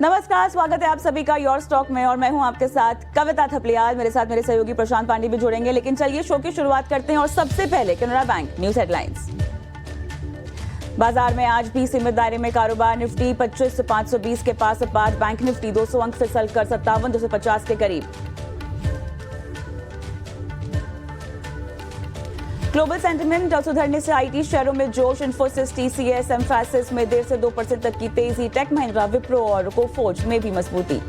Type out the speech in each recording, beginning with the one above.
नमस्कार, स्वागत है आप सभी का योर स्टॉक में और मैं हूं आपके साथ कविता थपलियाल। मेरे साथ मेरे सहयोगी प्रशांत पांडे भी जुड़ेंगे, लेकिन चलिए शो की शुरुआत करते हैं और सबसे पहले कैनरा बैंक न्यूज हेडलाइंस। बाजार में आज भी सीमित दायरे में कारोबार। निफ्टी 25,520 के पास पास। बैंक निफ्टी 200 अंक फिसल कर 57,250 के करीब। ग्लोबल सेंटिमेंट सुधरने से आईटी शेयरों में जोश। इन्फोसिस, टीसीएस, एम्फैसिस में देर से 2% तक की तेजी। टेक महिंद्रा, विप्रो और कोफोर्ज में भी मजबूती।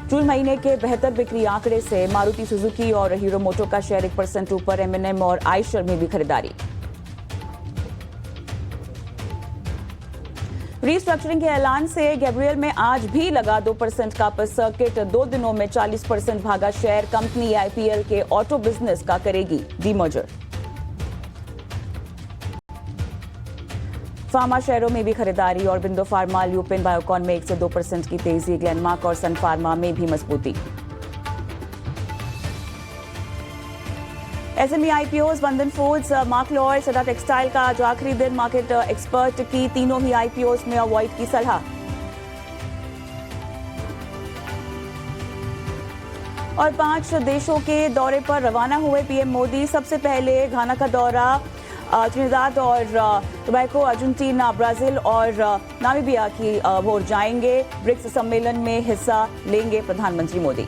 जून महीने के बेहतर बिक्री आंकड़े से मारुति सुजुकी और हीरो मोटो का शेयर 1% ऊपर। एमएनएम और आइशर में भी खरीदारी। रीस्ट्रक्चरिंग के ऐलान से गैब्रियल में आज भी लगा 2% का अपर सर्किट। 2 दिनों में 40% भागा शेयर। कंपनी आईपीएल के ऑटो बिजनेस का करेगी डीमर्जर। फार्मा शेयरों में भी खरीदारी और बिंदु फार्मा, ल्यूपिन, बायोकॉन में 1 से 2% की तेजी। ग्लेनमार्क और सन फार्मा में भी मजबूती। एसएमई आईपीओज, वंदन फूड्स, मार्कलॉय, सदा टेक्सटाइल का आज आखिरी दिन। मार्केट एक्सपर्ट की तीनों ही आईपीओज में अवॉइड की सलाह। और 5 देशों के दौरे पर रवाना हुए पीएम मोदी। सबसे पहले घाना का दौरा, त्रिनिदाद और टोबैगो, अर्जेंटीना, ब्राजील और नामीबिया की ओर जाएंगे। ब्रिक्स सम्मेलन में हिस्सा लेंगे प्रधानमंत्री मोदी।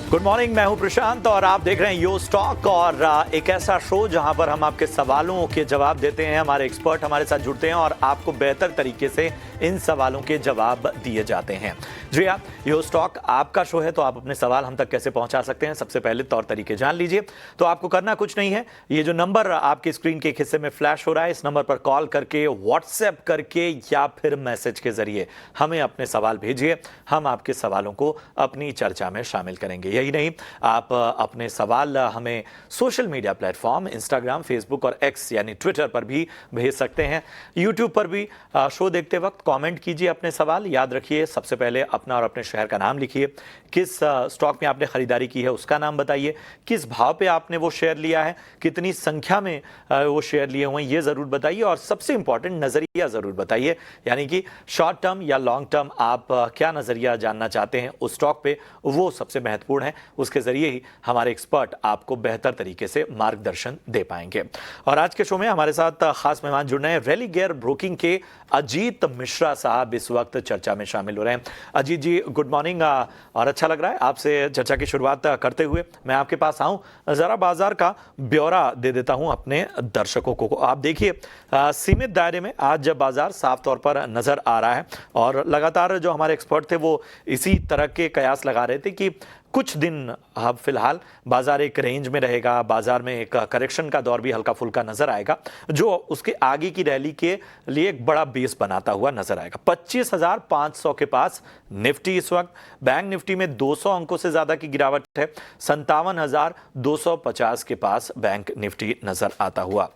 गुड मॉर्निंग, मैं हूं प्रशांत और आप देख रहे हैं यो स्टॉक। और एक ऐसा शो जहां पर हम आपके सवालों के जवाब देते हैं। हमारे एक्सपर्ट हमारे साथ जुड़ते हैं और आपको बेहतर तरीके से इन सवालों के जवाब दिए जाते हैं। जी हाँ, यो स्टॉक आपका शो है, तो आप अपने सवाल हम तक कैसे पहुंचा सकते हैं, सबसे पहले तौर तरीके जान लीजिए। तो आपको करना कुछ नहीं है, ये जो नंबर आपके स्क्रीन के एक हिस्से में फ्लैश हो रहा है, इस नंबर पर कॉल करके, व्हाट्सएप करके या फिर मैसेज के जरिए हमें अपने सवाल भेजिए। हम आपके सवालों को अपनी चर्चा में शामिल करेंगे। यही नहीं, आप अपने सवाल हमें social media platform Instagram, Facebook और एक्स यानी ट्विटर पर भी भेज सकते हैं। यूट्यूब पर भी शो देखते वक्त कमेंट कीजिए अपने सवाल। याद रखिए, सबसे पहले अपना और अपने शहर का नाम लिखिए। किस स्टॉक में आपने खरीदारी की है उसका नाम बताइए। किस भाव पे आपने वो शेयर लिया है, कितनी संख्या में वो शेयर लिए हुए हैं ये जरूर बताइए। और सबसे इंपॉर्टेंट, नजरिया जरूर बताइए, यानी कि शॉर्ट टर्म या लॉन्ग टर्म आप क्या नजरिया जानना चाहते हैं उस स्टॉक पे, वो सबसे महत्वपूर्ण है। उसके जरिए ही हमारे एक्सपर्ट आपको बेहतर तरीके से मार्गदर्शन दे पाएंगे। और आज के शो में हमारे साथ खास मेहमान जुड़ रहे हैं। रेलिगेयर ब्रोकिंग के अजीत मिश्रा साहब इस वक्त चर्चा में शामिल हो रहे हैं। अजीत जी, गुड मॉर्निंग। और अच्छा लग रहा है आपसे चर्चा की शुरुआत करते हुए। मैं आपके पास आऊं, जरा बाजार का ब्यौरा दे देता हूं अपने दर्शकों को। आप देखिए, सीमित दायरे में आज बाजार साफ तौर पर नजर आ रहा है और लगातार जो हमारे एक्सपर्ट थे वो इसी तरह के कयास लगा रहे थे कि कुछ दिन अब फिलहाल बाजार एक रेंज में रहेगा। बाजार में एक करेक्शन का दौर भी हल्का फुल्का नजर आएगा, जो उसके आगे की रैली के लिए एक बड़ा बेस बनाता हुआ नजर आएगा। 25,500 के पास निफ्टी इस वक्त। बैंक निफ्टी में 200 अंकों से ज्यादा की गिरावट है। 57,250 के पास बैंक निफ्टी नजर आता हुआ।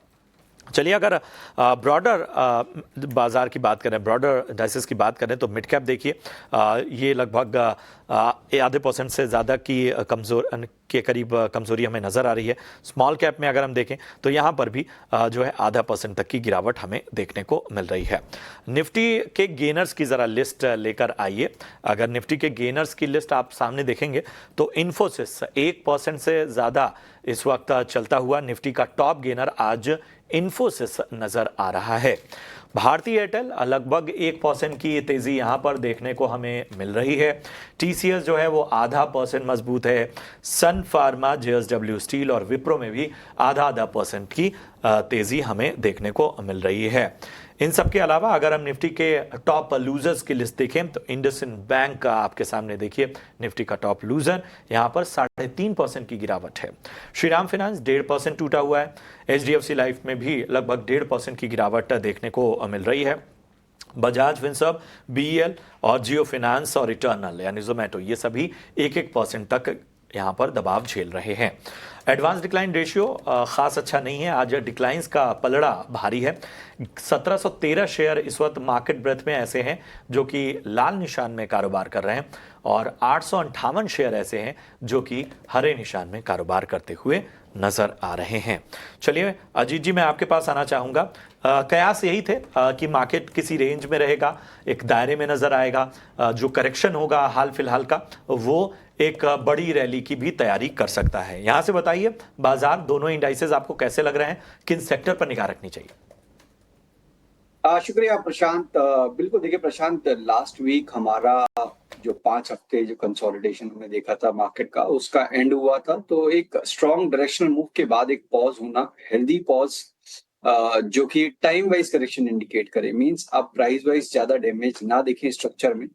चलिए, अगर ब्रॉडर बाजार की बात करें, ब्रॉडर इंडाइसेस की बात करें, तो मिड कैप देखिए, ये लगभग आधे % से ज़्यादा की के करीब कमजोरी हमें नज़र आ रही है। स्मॉल कैप में अगर हम देखें तो यहाँ पर भी जो है आधा % तक की गिरावट हमें देखने को मिल रही है। निफ्टी के गेनर्स की ज़रा लिस्ट लेकर आइए। अगर निफ्टी के गेनर्स की लिस्ट आप सामने देखेंगे तो इन्फोसिस 1% से ज़्यादा इस वक्त चलता हुआ निफ्टी का टॉप गेनर आज इन्फोसिस नज़र आ रहा है। भारतीय एयरटेल लगभग 1% की तेजी यहां पर देखने को हमें मिल रही है। टीसीएस जो है वो आधा % मजबूत है। सन फार्मा, जेएसडब्ल्यू स्टील और विप्रो में भी आधा % की तेजी हमें देखने को मिल रही है। इन सब के अलावा अगर हम निफ्टी के टॉप लूजर्स की लिस्ट देखें तो इंडसइंड बैंक का आपके सामने देखिए, निफ्टी का टॉप लूजर यहां पर 3.5% की गिरावट है। श्रीराम फाइनेंस 1.5% टूटा हुआ है। एचडीएफसी लाइफ में भी लगभग 1.5% की गिरावट देखने को मिल रही है। बजाज फिनसर्व, बीईएल और जियो फाइनेंस और इटर्नल यानी जोमेटो, ये सभी 1-1% तक यहाँ पर दबाव झेल रहे हैं। एडवांस डिक्लाइन रेशियो खास अच्छा नहीं है, आज डिक्लाइंस का पलड़ा भारी है। 1713 शेयर इस वक्त मार्केट ब्रेथ में ऐसे हैं जो कि लाल निशान में कारोबार कर रहे हैं और 858 शेयर ऐसे हैं जो कि हरे निशान में कारोबार करते हुए नजर आ रहे हैं। चलिए अजीत जी, मैं आपके पास आना चाहूँगा। कयास यही थे कि मार्केट किसी रेंज में रहेगा, एक दायरे में नजर आएगा। जो करेक्शन होगा हाल फिलहाल का, वो एक बड़ी रैली की भी तैयारी कर सकता है। यहां से बताइए, बाजार दोनों इंडाइसेस आपको कैसे लग रहे हैं, किन सेक्टर पर निगाह रखनी चाहिए? शुक्रिया प्रशांत। बिल्कुल देखिए प्रशांत, लास्ट वीक हमारा जो 5 हफ्ते जो कंसोलिडेशन हमने देखा था मार्केट का, उसका एंड हुआ था। तो एक स्ट्रॉन्ग डायरेक्शनल मूव के बाद एक पॉज होना, हेल्दी पॉज, जो कि टाइम वाइज करेक्शन इंडिकेट करे, मींस आप प्राइस वाइज ज्यादा डैमेज ना देखें स्ट्रक्चर में,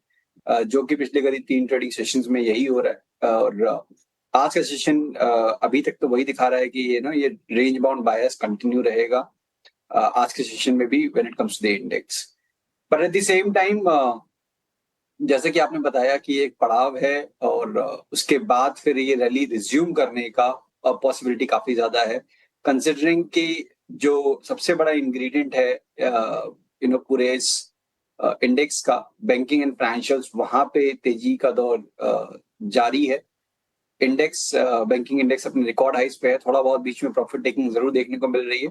जो कि पिछले करीब 3 ट्रेडिंग सेशंस में यही हो रहा है। और आज का सेशन अभी तक तो वही दिखा रहा है कि ये रेंज बाउंड बायस कंटिन्यू रहेगा आज के सेशन में भी when it comes to the index. पर एट द सेम टाइम जैसे कि आपने बताया कि एक पड़ाव है और उसके बाद फिर ये रैली रिज्यूम करने का पॉसिबिलिटी काफी ज्यादा है, कंसिडरिंग कि जो सबसे बड़ा इंग्रेडिएंट है पूरे इस इंडेक्स का, बैंकिंग एंड फाइनेंशियल्स, वहां पे तेजी का दौर जारी है। इंडेक्स, बैंकिंग इंडेक्स अपने रिकॉर्ड हाइस पे है, थोड़ा बहुत बीच में प्रॉफिट टेकिंग जरूर देखने को मिल रही है,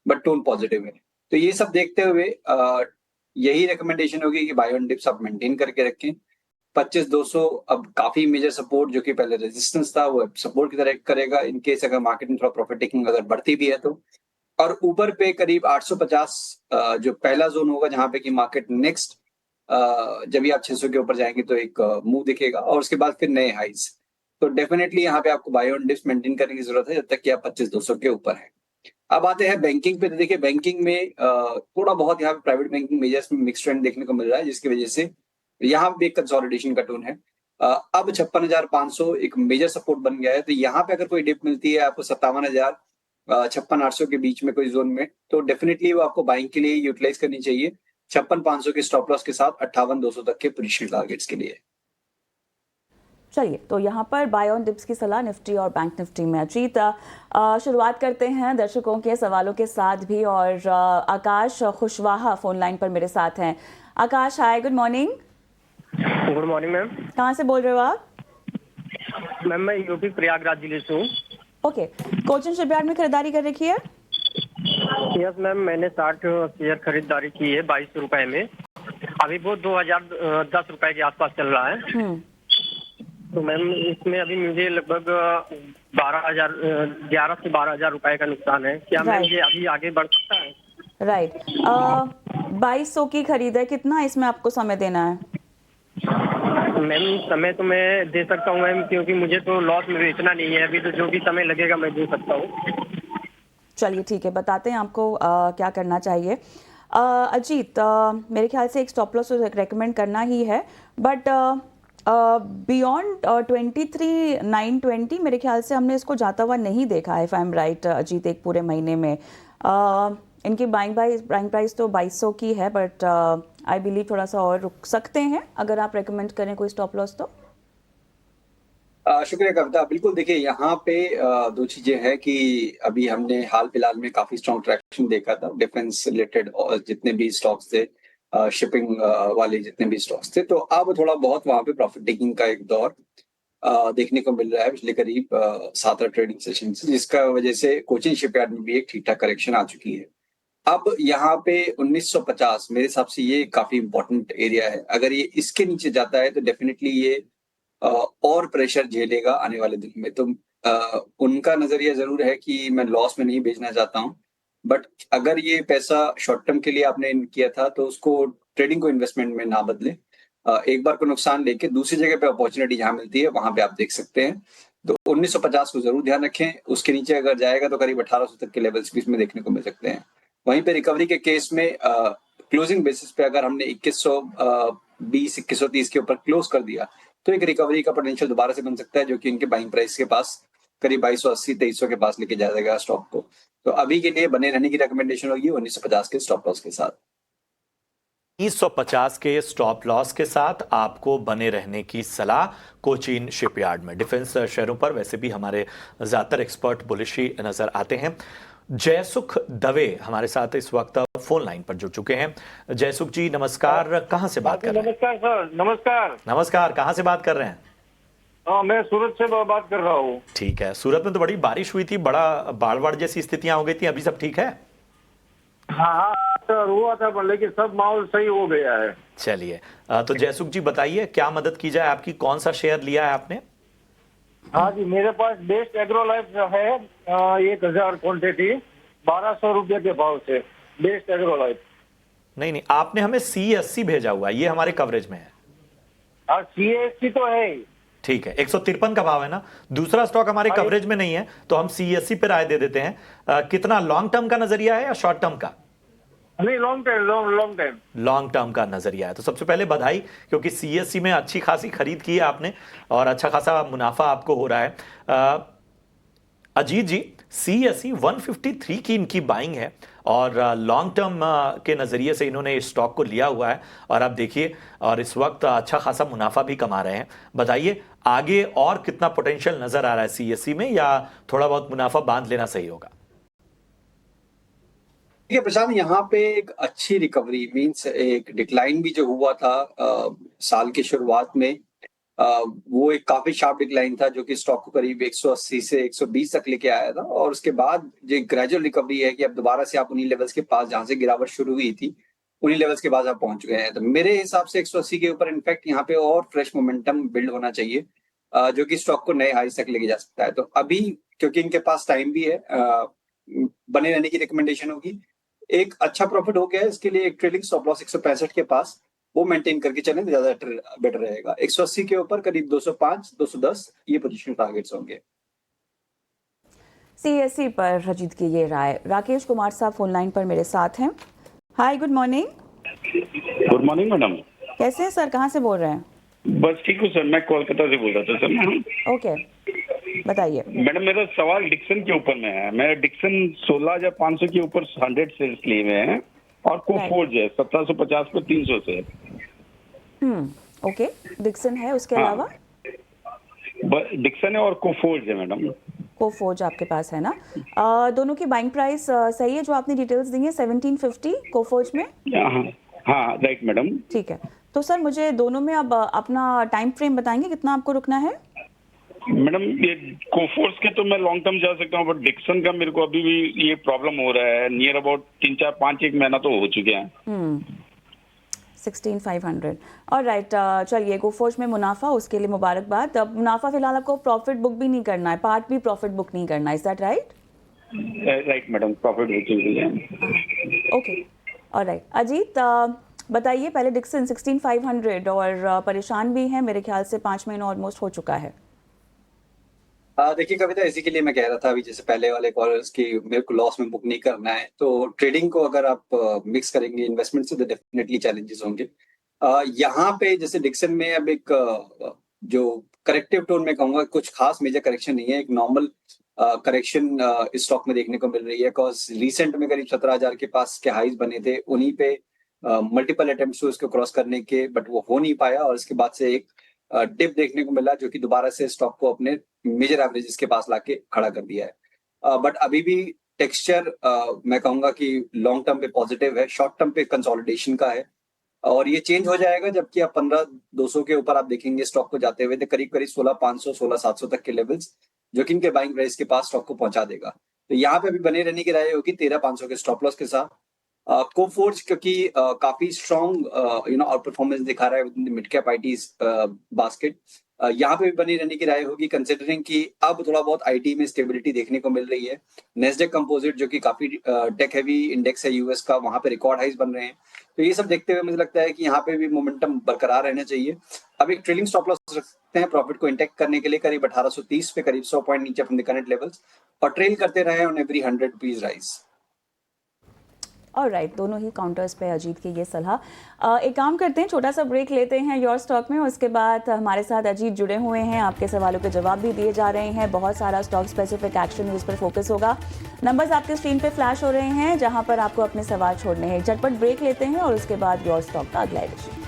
बट टोन पॉजिटिव है। तो ये सब देखते हुए यही रिकमेंडेशन होगी कि बाय ऑन डिप्स आप मेंटेन करके रखें। 25,200 अब काफी मेजर सपोर्ट, जो कि पहले रेजिस्टेंस था, वो सपोर्ट की तरह करेगा इनकेस अगर मार्केट में थोड़ा प्रॉफिट टेकिंग अगर बढ़ती भी है तो। और ऊपर पे करीब 850 जो पहला जोन होगा जहां पे कि मार्केट नेक्स्ट जब भी आप 600 के ऊपर जाएंगे तो एक मूव दिखेगा और उसके बाद फिर नए हाइज। तो डेफिनेटली यहाँ पे आपको बाय ऑन डिप्स मेंटेन करने की जरूरत है जब तक कि आप 25,200 के ऊपर है। अब आते हैं बैंकिंग पे। तो देखिए बैंकिंग में थोड़ा बहुत यहाँ पे प्राइवेट बैंकिंग मेजर्स में मिक्स ट्रेंड देखने को मिल रहा है, जिसकी वजह से यहाँ पे एक कंसोलिडेशन का टोन है। अब 56,500 एक मेजर सपोर्ट बन गया है। तो यहाँ पे अगर कोई डिप मिलती है आपको 57,000 56,800 के बीच में कोई जोन में, तो डेफिनेटली वो आपको बाइंग के लिए यूटिलाइज करनी चाहिए 56,500 के स्टॉप लॉस के साथ 58,200 तक के पोजीशन टारगेट्स के लिए। चलिए, तो यहाँ पर बाय ऑन डिप्स की सलाह निफ्टी और बैंक निफ्टी में। अजीत, शुरुआत करते हैं दर्शकों के सवालों के साथ भी, और आकाश खुशवाहा फोन लाइन पर मेरे साथ हैं। Akash, hi, good morning. Good morning ma'am. कहाँ से बोल रहे हो आप? मैम मैं यूपी प्रयागराज जिले से हूँ। ओके, कोचिन शिपयार्ड में खरीदारी कर रखी है? यस मैम, मैंने 60 शेयर खरीदारी की है 22 रुपए में। अभी वो 2010 रुपए के आसपास चल रहा है। तो मैम इसमें अभी मुझे लगभग 11 से 12,000 रुपए का नुकसान है। क्या मैम ये अभी आगे बढ़ सकता है? राइट, 2200 की खरीद है, कितना इसमें आपको समय देना है? मैम समय तो मैं दे सकता हूँ मैम, क्योंकि मुझे तो लॉस में बेचना नहीं है अभी, तो जो भी समय लगेगा मैं दे सकता हूँ। चलिए ठीक है, बताते हैं आपको क्या करना चाहिए। अजीत, मेरे ख्याल से एक स्टॉप लॉस रेकमेंड करना ही है, बट बियॉन्ड 23,920 मेरे ख्याल से हमने इसको जाता हुआ नहीं देखा है, if I am right Ajit, एक पूरे महीने में। इनकी बाइंग प्राइस तो 2200 की है, बट आई बिलीव थोड़ा सा और रुक सकते हैं अगर आप रेकमेंड करें कोई स्टॉप लॉस तो। शुक्रिया कविता। बिल्कुल देखिए यहाँ पे दो चीजें हैं कि अभी हमने हाल फिलहाल में काफी स्ट्रॉन्ग ट्रैक्शन देखा था डिफेंस रिलेटेड, और जितने भी स्टॉक्स थे, शिपिंग वाले जितने भी स्टॉक्स थे, तो अब थोड़ा बहुत वहां पे प्रॉफिट टेकिंग का एक दौर देखने को मिल रहा है पिछले करीब 7 ट्रेडिंग सेशन से, जिसका वजह से कोचिन शिपयार्ड में भी एक ठीक ठाक करेक्शन आ चुकी है। अब यहाँ पे 1950 मेरे हिसाब से ये काफी इंपॉर्टेंट एरिया है। अगर ये इसके नीचे जाता है तो डेफिनेटली ये और प्रेशर झेलेगा आने वाले दिन में। तो उनका नजरिया जरूर है कि मैं लॉस में नहीं बेचना चाहता हूँ, बट अगर ये पैसा शॉर्ट टर्म के लिए आपने किया था तो उसको ट्रेडिंग को इन्वेस्टमेंट में ना बदले। एक बार को नुकसान लेके दूसरी जगह पे अपॉर्चुनिटी जहां मिलती है वहां पे आप देख सकते हैं। तो 1950 को जरूर ध्यान रखें। उसके नीचे अगर जाएगा तो करीब 1800 तक के लेवल्स भी इसमें देखने को मिल सकते हैं। वहीं पे रिकवरी के केस में क्लोजिंग बेसिस पे अगर हमने 2120 2130 के ऊपर क्लोज कर दिया तो एक रिकवरी का पोटेंशियल दोबारा से बन सकता है, जो कि इनके बाइंग प्राइस के पास करीब 2280 2300 के पास लेके जाएगा स्टॉक को। तो अभी के लिए बने रहने की रिकमेंडेशन होगी 1950 के स्टॉप लॉस के साथ। 350 के स्टॉप लॉस के साथ आपको बने रहने की सलाह कोचीन शिपयार्ड में। डिफेंस शेयरों पर वैसे भी हमारे ज्यादातर एक्सपर्ट बुलिश ही नजर आते हैं। जयसुख दवे हमारे साथ इस वक्त फोन लाइन पर जुड़ चुके हैं। जयसुख जी नमस्कार, कहां से बात कर रहे हैं? नमस्कार सर। नमस्कार। नमस्कार, कहां से बात कर रहे हैं? हाँ, मैं सूरत से बात कर रहा हूँ। ठीक है, सूरत में तो बड़ी बारिश हुई थी, बड़ा बाढ़ जैसी स्थितियां हो गई थी, अभी सब ठीक है? हाँ सर, हुआ था लेकिन सब माहौल सही हो गया है। चलिए, तो जयसुख जी बताइए क्या मदद की जाए आपकी, कौन सा शेयर लिया है आपने? हाँ जी, मेरे पास बेस्ट एग्रो लाइफ है 1000 क्वांटिटी 1200 रुपये के भाव से। Best agro life. नहीं, आपने हमें CSC भेजा हुआ है, ये हमारे कवरेज में है। और CSC तो है ही। ठीक है, 153 का भाव है ना। दूसरा स्टॉक हमारे कवरेज में नहीं है तो हम CSC पे राय दे देते हैं। कितना लॉन्ग टर्म का नजरिया है या शॉर्ट टर्म का? नहीं, लॉन्ग टाइम। लॉन्ग टर्म का नजरिया है। तो सबसे पहले बधाई, क्योंकि CSC में अच्छी खासी खरीद की है आपने और अच्छा खासा मुनाफा आपको हो रहा है। अजीत जी, CSC 153 की इनकी बाइंग है और लॉन्ग टर्म के नज़रिए से इन्होंने इस स्टॉक को लिया हुआ है और आप देखिए और इस वक्त अच्छा खासा मुनाफा भी कमा रहे हैं। बताइए आगे और कितना पोटेंशियल नजर आ रहा है CSC में, या थोड़ा बहुत मुनाफा बांध लेना सही होगा? देखिए प्रशांत, यहाँ पे एक अच्छी रिकवरी मींस एक डिक्लाइन भी जो हुआ था साल की शुरुआत में, वो एक काफी शार्प डिक्लाइन था जो कि स्टॉक को करीब 180 से 120 तक लेके आया था। और उसके बाद जो ग्रेजुअल रिकवरी है कि अब दोबारा से आप उन्हीं लेवल्स के पास जहां से गिरावट शुरू हुई थी, उन्हीं लेवल्स के पास आप पहुंच गए हैं। तो मेरे हिसाब से 180 के ऊपर इनफैक्ट यहाँ पे और फ्रेश मोमेंटम बिल्ड होना चाहिए, जो कि स्टॉक को नए हाईस तक लेके जा सकता है। तो अभी क्योंकि इनके पास टाइम भी है, बने रहने की रिकमेंडेशन होगी। एक अच्छा प्रॉफिट हो गया है, इसके लिए एक ट्रेलिंग स्टॉप लॉस 165 के पास वो मेंटेन करके चलें तो ज्यादा बेटर रहेगा। 180 के ऊपर करीब 205, 210 ये पोजीशन टारगेट्स होंगे। CSC पर रजीत की ये राय। राकेश कुमार साहब फोन लाइन पर मेरे साथ हैं। Hi, good morning. Good morning madam. कैसे हैं सर, कहाँ से बोल रहे हैं? बस ठीक हूँ सर, मैं कोलकाता से बोल रहा था सर मैडम। ओके, बताइए। मैडम मेरा सवाल डिक्सन के ऊपर में है। मैं डिक्सन 16,500 के ऊपर 100 शेयर्स लिए हुए हैं और कोफोर्ज है 1750 पे 300 से। ओके, डिक्सन है, उसके हाँ। अलावा? डिक्सन है और कोफोर्ज है मैडम। कोफोर्ज आपके पास है ना। दोनों की बाइंग प्राइस सही है जो आपने डिटेल्स दी है, 1750 कोफोर्ज में? हाँ राइट मैडम। ठीक है, तो सर मुझे दोनों में अब अपना टाइम फ्रेम बताएंगे, कितना आपको रुकना है? मैडम ये कोफोर्स के तो मैं लॉन्ग टर्म जा सकता हूँ, बट डिक्सन का मेरे को अभी भी ये प्रॉब्लम हो रहा है। नियर अबाउट 3-4-5 महीना तो हो चुके हैं। 16,500 और राइट। चलिए, कोफोर्ज में मुनाफा, उसके लिए मुबारकबाद। अब मुनाफा फिलहाल आपको प्रॉफिट बुक भी नहीं करना है, पार्ट भी प्रॉफिट बुक नहीं करना है, is that right? Right madam, profit हो चुकी है। Okay, alright. अजीत बताइए पहले डिक्सन 16,500 और परेशान भी हैं मेरे ख्याल से 5 महीना ऑलमोस्ट हो चुका है। देखिए कविता, इसी के लिए मैं कह रहा था अभी जैसे पहले वाले कॉलर्स की मेरे को लॉस में बुक नहीं करना है। तो ट्रेडिंग को अगर आप मिक्स करेंगे इन्वेस्टमेंट से तो डेफिनेटली चैलेंजेस होंगे। यहाँ पे जैसे डिक्सन में अब एक जो करेक्टिव टोन में कहूंगा, कुछ खास मेजर करेक्शन नहीं है, एक नॉर्मल करेक्शन इस स्टॉक में देखने को मिल रही है। बिकॉज रिसेंट में करीब 17,000 के पास के हाईज बने थे, उन्हीं पे मल्टीपल अटेम्प्ट्स हुए उसको क्रॉस करने के, बट वो हो नहीं पाया और इसके बाद से एक डिप देखने को मिला जो कि दोबारा से स्टॉक को अपने मेजर एवरेजेस के पास लाके खड़ा कर दिया है। बट अभी भी टेक्सचर मैं कहूंगा कि लॉन्ग टर्म पे पॉजिटिव है, शॉर्ट टर्म पे कंसोलिडेशन का है और ये चेंज हो जाएगा जबकि आप 15,200 के ऊपर आप देखेंगे स्टॉक को जाते हुए तो करीब 16,500, 16,700 तक के लेवल्स जो कि इनके बाइंग प्राइस के पास स्टॉक को पहुंचा देगा। तो यहाँ पे अभी बने रहने की राय होगी 13,500 के स्टॉप लॉस के साथ। कोफोर्ज क्योंकि काफी स्ट्रॉन्ग आउट परफॉर्मेंस दिखा रहा है with the mid cap ITs basket, यहाँ पे भी बनी रहने की राय होगी कंसिडरिंग कि अब थोड़ा बहुत आईटी में स्टेबिलिटी देखने को मिल रही है। नेस्डेक कंपोजिट जो कि काफी टेक हैवी इंडेक्स है यूएस का, वहां पे रिकॉर्ड हाइज बन रहे हैं। तो ये सब देखते हुए मुझे लगता है कि यहाँ पे भी मोमेंटम बरकरार रहना चाहिए। अब एक ट्रेलिंग स्टॉप लॉस रखते हैं प्रॉफिट को इंटेक्ट करने के लिए करीब 1830 पे, करीब 100 पॉइंट नीचे फ्रॉम द करंट लेवल्स, और ट्रेल करते रहे on every 100 rupees rise. Alright, दोनों ही काउंटर्स पे अजीत की ये सलाह। एक काम करते हैं, छोटा सा ब्रेक लेते हैं योर स्टॉक में, उसके बाद हमारे साथ अजीत जुड़े हुए हैं, आपके सवालों के जवाब भी दिए जा रहे हैं। बहुत सारा स्टॉक स्पेसिफिक एक्शन न्यूज़ पर फोकस होगा। नंबर्स आपके स्क्रीन पे फ्लैश हो रहे हैं जहां पर आपको अपने सवाल छोड़ने हैं। झटपट ब्रेक लेते हैं और उसके बाद योर स्टॉक का अगला एडिशन।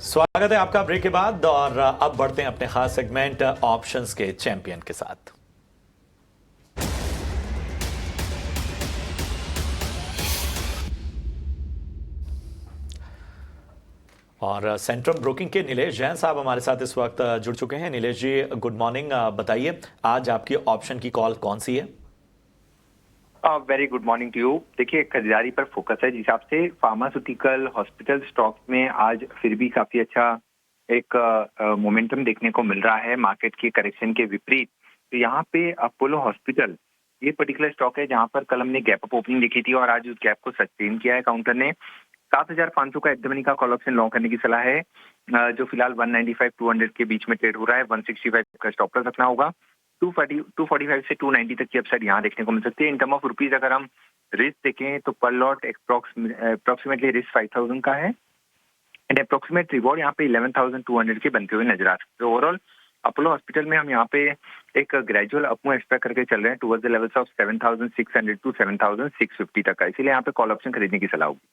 स्वागत है आपका ब्रेक के बाद और अब बढ़ते हैं अपने खास सेगमेंट ऑप्शंस के चैंपियन के साथ। और सेंट्रम ब्रोकिंग के नीलेश जैन साहब हमारे साथ इस वक्त जुड़ चुके हैं। Nilesh ji, good morning. बताइए आज आपकी ऑप्शन की कॉल कौन सी है? Very good morning to you. देखिए, खरीदारी पर फोकस है। जिस हिसाब से फार्मास्यूटिकल हॉस्पिटल स्टॉक में आज फिर भी काफी अच्छा एक मोमेंटम देखने को मिल रहा है मार्केट की करेक्शन के विपरीत। तो यहाँ पे अपोलो हॉस्पिटल ये पर्टिकुलर स्टॉक है जहाँ पर कल हमने गैप अप ओपनिंग देखी थी और आज उस गैप को सस्टेन किया है काउंटर ने। 7,500 का एट द मनी का कॉल ऑप्शन लॉन्ग करने की सलाह है, जो फिलहाल 195-200 के बीच में ट्रेड हो रहा है। 165 का स्टॉप लॉस रखना होगा। 245 से 290 तक की अपसाइड यहाँ देखने को मिल सकती है। इन टर्म ऑफ रुपीज अगर हम रिस्क देखें तो पर लॉट अप्रोक्सीमेटली रिस्क 5,000 का है एंड अप्रोक्सीमेट रिवॉर्ड यहाँ पे 11,200 के बनते हुए नजर आ सकते हैं। ओवरऑल अपोलो हॉस्पिटल में हम यहाँ पे एक ग्रेजुअल अपमूव एक्सपेक्ट करके चल रहे हैं towards the levels of 7,600 to 7,650 तक का, इसीलिए यहाँ पे कॉल ऑप्शन खरीदने की सलाह होगी।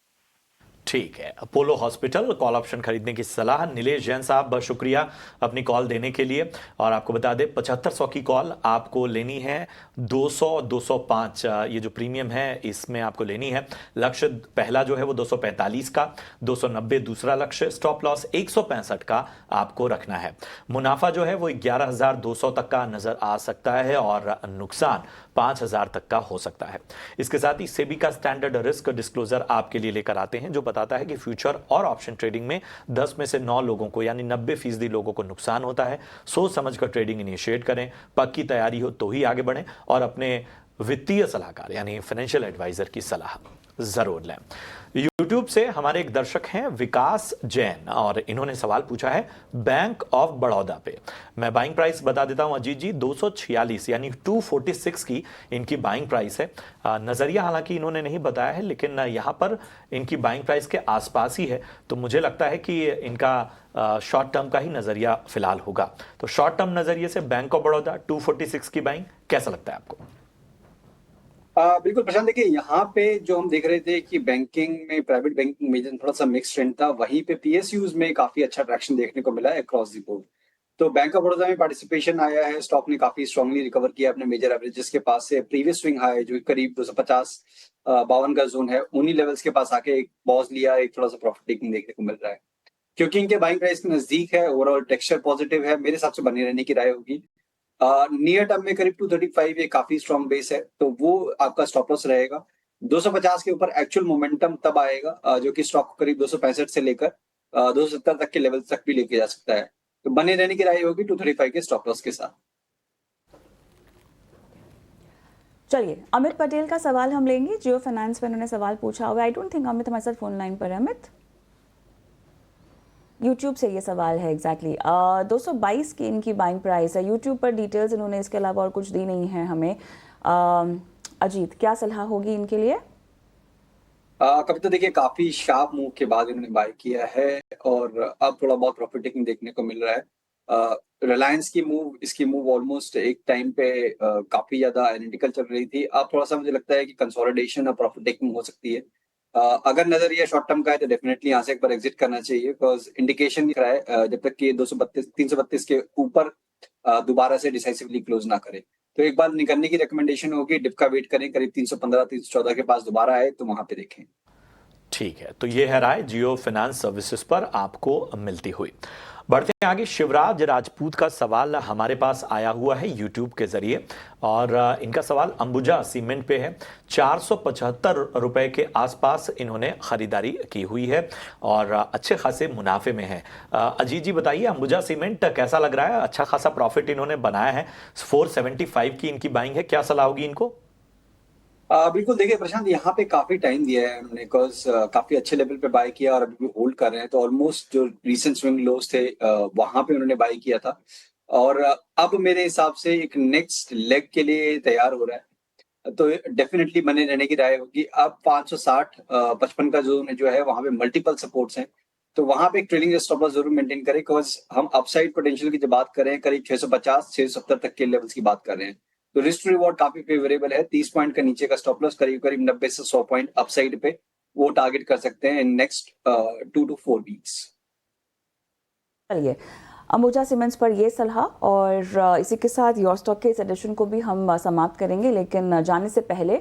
ठीक है, अपोलो हॉस्पिटल कॉल ऑप्शन खरीदने की सलाह। नीलेश जैन साहब शुक्रिया अपनी कॉल देने के लिए। और आपको बता दें 7500 की कॉल आपको लेनी है। 200-205 ये जो प्रीमियम है इसमें आपको लेनी है। लक्ष्य पहला जो है वो 245 का, 290 दूसरा लक्ष्य, स्टॉप लॉस 165 का आपको रखना है। मुनाफा जो है वो 11,200 तक का नजर आ सकता है और नुकसान 5,000 तक का हो सकता है। इसके साथ ही सेबी का स्टैंडर्ड रिस्क डिस्क्लोजर आपके लिए लेकर आते हैं जो बताता है कि फ्यूचर और ऑप्शन ट्रेडिंग में 10 में से 9 लोगों को यानी 90% लोगों को नुकसान होता है। सोच समझ कर ट्रेडिंग इनिशिएट करें, पक्की तैयारी हो तो ही आगे बढ़ें और अपने वित्तीय सलाहकार यानी फाइनेंशियल एडवाइजर की सलाह जरूर लें। YouTube से हमारे एक दर्शक हैं विकास जैन और इन्होंने सवाल पूछा है बैंक ऑफ बड़ौदा पे। मैं बाइंग प्राइस बता देता हूं अजीत जी, 246 यानी 246 की इनकी बाइंग प्राइस है। नजरिया हालांकि इन्होंने नहीं बताया है लेकिन यहां पर इनकी बाइंग प्राइस के आसपास ही है, तो मुझे लगता है कि इनका शॉर्ट टर्म का ही नजरिया फिलहाल होगा। तो शॉर्ट टर्म नजरिए से बैंक ऑफ बड़ौदा 246 की बाइंग कैसा लगता है आपको? बिल्कुल प्रशांत, देखिए यहाँ पे जो हम देख रहे थे कि बैंकिंग में, प्राइवेट बैंकिंग में थोड़ा सा मिक्स ट्रेंड था, वहीं पे पीएसयूज में काफी अच्छा ट्रैक्शन देखने को मिला है अक्रॉस द बोर्ड। तो बैंक ऑफ बड़ौदा में पार्टिसिपेशन आया है, स्टॉक ने काफी स्ट्रांगली रिकवर किया अपने मेजर एवरेजेस के पास से। प्रीवियस स्विंग हाई जो करीब 250-52 का जोन है, उन्हीं लेवल्स के पास आके एक पॉज लिया, एक थोड़ा सा प्रॉफिट टेकिंग देखने को मिल रहा है क्योंकि इनके बाइंग प्राइस के नजदीक है। ओवरऑल टेक्सचर पॉजिटिव है, मेरे हिसाब से बनी रहने की राय होगी। नियर टर्म में करीब 235 ये काफी स्ट्रॉन्ग बेस है, तो वो आपका स्टॉप लॉस रहेगा। 250 के ऊपर एक्चुअल मोमेंटम तब आएगा जो कि स्टॉक को करीब 265 से लेकर 270 तक के लेवल तक भी लेके जा सकता है। तो बने रहने की राय होगी 235 के स्टॉप लॉस के साथ। चलिए, अमित पटेल का सवाल हम लेंगे। जियो फाइनेंस में उन्होंने सवाल पूछा हुआ। आई डोंट थिंक अमित हमारे साथ फोन लाइन पर है। अमित, YouTube से ये सवाल है एग्जैक्टली 222 की इनकी बाइंग प्राइस है। YouTube पर डिटेल्स इन्होंने इसके अलावा और कुछ दी नहीं है हमें। अजीत, क्या सलाह होगी इनके लिए? कभी तो देखिए काफी शार्प मूव के बाद इन्होंने बाय किया है और अब थोड़ा बहुत प्रॉफिट टेकिंग देखने को मिल रहा है। रिलायंस की मूव, इसकी मूव ऑलमोस्ट एक टाइम पे काफी ज्यादा एनालिटिकल चल रही थी। अब थोड़ा सा मुझे लगता है कि कंसोलिडेशन और प्रॉफिट टेकिंग हो सकती है। अगर नजरिया शॉर्ट टर्म का है तो डेफिनेटली यहाँ से एक बार एग्जिट करना चाहिए बिकॉज इंडिकेशन दिख रहा है जब तक कि 332 के ऊपर दोबारा से डिसाइसिवली क्लोज ना करे। तो एक बार निकलने की रिकमेंडेशन होगी, डिप का वेट करें, करीब 315-314 के पास दोबारा आए तो वहां पे देखें। ठीक है, तो ये है राय जियो फाइनेंस सर्विसेज पर आपको मिलती हुई। बढ़ते हैं आगे। शिवराज राजपूत का सवाल हमारे पास आया हुआ है यूट्यूब के जरिए और इनका सवाल अंबुजा सीमेंट पे है। 475 रुपए के आसपास इन्होंने खरीदारी की हुई है और अच्छे खासे मुनाफे में है। अजीत जी बताइए, अंबुजा सीमेंट कैसा लग रहा है? अच्छा खासा प्रॉफिट इन्होंने बनाया है, 475 की इनकी बाइंग है, क्या सलाह होगी इनको? बिल्कुल, देखिए प्रशांत, यहाँ पे काफी टाइम दिया है हमने, बिकॉज काफी अच्छे लेवल पे बाय किया और अभी भी होल्ड कर रहे हैं। तो ऑलमोस्ट जो रीसेंट स्विंग लोज थे वहां पे उन्होंने बाय किया था और अब मेरे हिसाब से एक नेक्स्ट लेग के लिए तैयार हो रहा है। तो डेफिनेटली बने रहने की राय होगी। अब 560 55 का जोन जो है वहां पे मल्टीपल सपोर्ट्स हैं, तो वहां पे एक ट्रेलिंग स्टॉप लॉस जरूर मेंटेन करें, बिकॉज हम अपसाइड पोटेंशियल की जब बात करें करीब 650 670 तक के लेवल्स की बात कर रहे हैं। तो रिस्क टू रिवॉर्ड काफी फेवरेबल है। 30 पॉइंट का नीचे का स्टॉप लॉस करीब करीब 90 से 100 पॉइंट अपसाइड पे वो टारगेट कर सकते हैं इन नेक्स्ट 2 to 4 वीक्स। चलिए, अंबुजा सीमेंट्स पर ये सलाह और इसी के साथ योर स्टॉक के इस एडिशन को भी हम समाप्त करेंगे। लेकिन जाने से पहले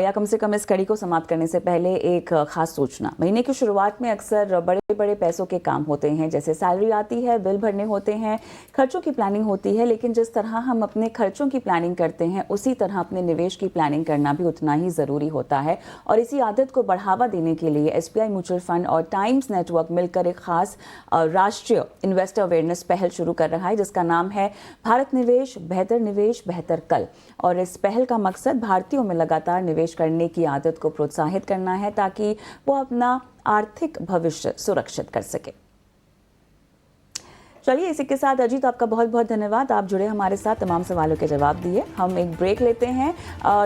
या कम से कम इस कड़ी को समाप्त करने से पहले एक खास सूचना। महीने की शुरुआत में अक्सर बड़े बड़े पैसों के काम होते हैं, जैसे सैलरी आती है, बिल भरने होते हैं, खर्चों की प्लानिंग होती है। लेकिन जिस तरह हम अपने खर्चों की प्लानिंग करते हैं उसी तरह अपने निवेश की प्लानिंग करना भी उतना ही ज़रूरी होता है। और इसी आदत को बढ़ावा देने के लिए SBI म्यूचुअल फंड और टाइम्स नेटवर्क मिलकर एक खास राष्ट्रीय इन्वेस्टर अवेयरनेस पहल शुरू कर रहा है, जिसका नाम है भारत निवेश बेहतर कल। और इस पहल का मकसद भारतीयों में लगातार निवेश करने की आदत को प्रोत्साहित करना है, ताकि वो अपना आर्थिक भविष्य सुरक्षित कर सके। चलिए, इसी के साथ अजीत, आपका बहुत बहुत धन्यवाद। आप जुड़े हमारे साथ, तमाम सवालों के जवाब दिए। हम एक ब्रेक लेते हैं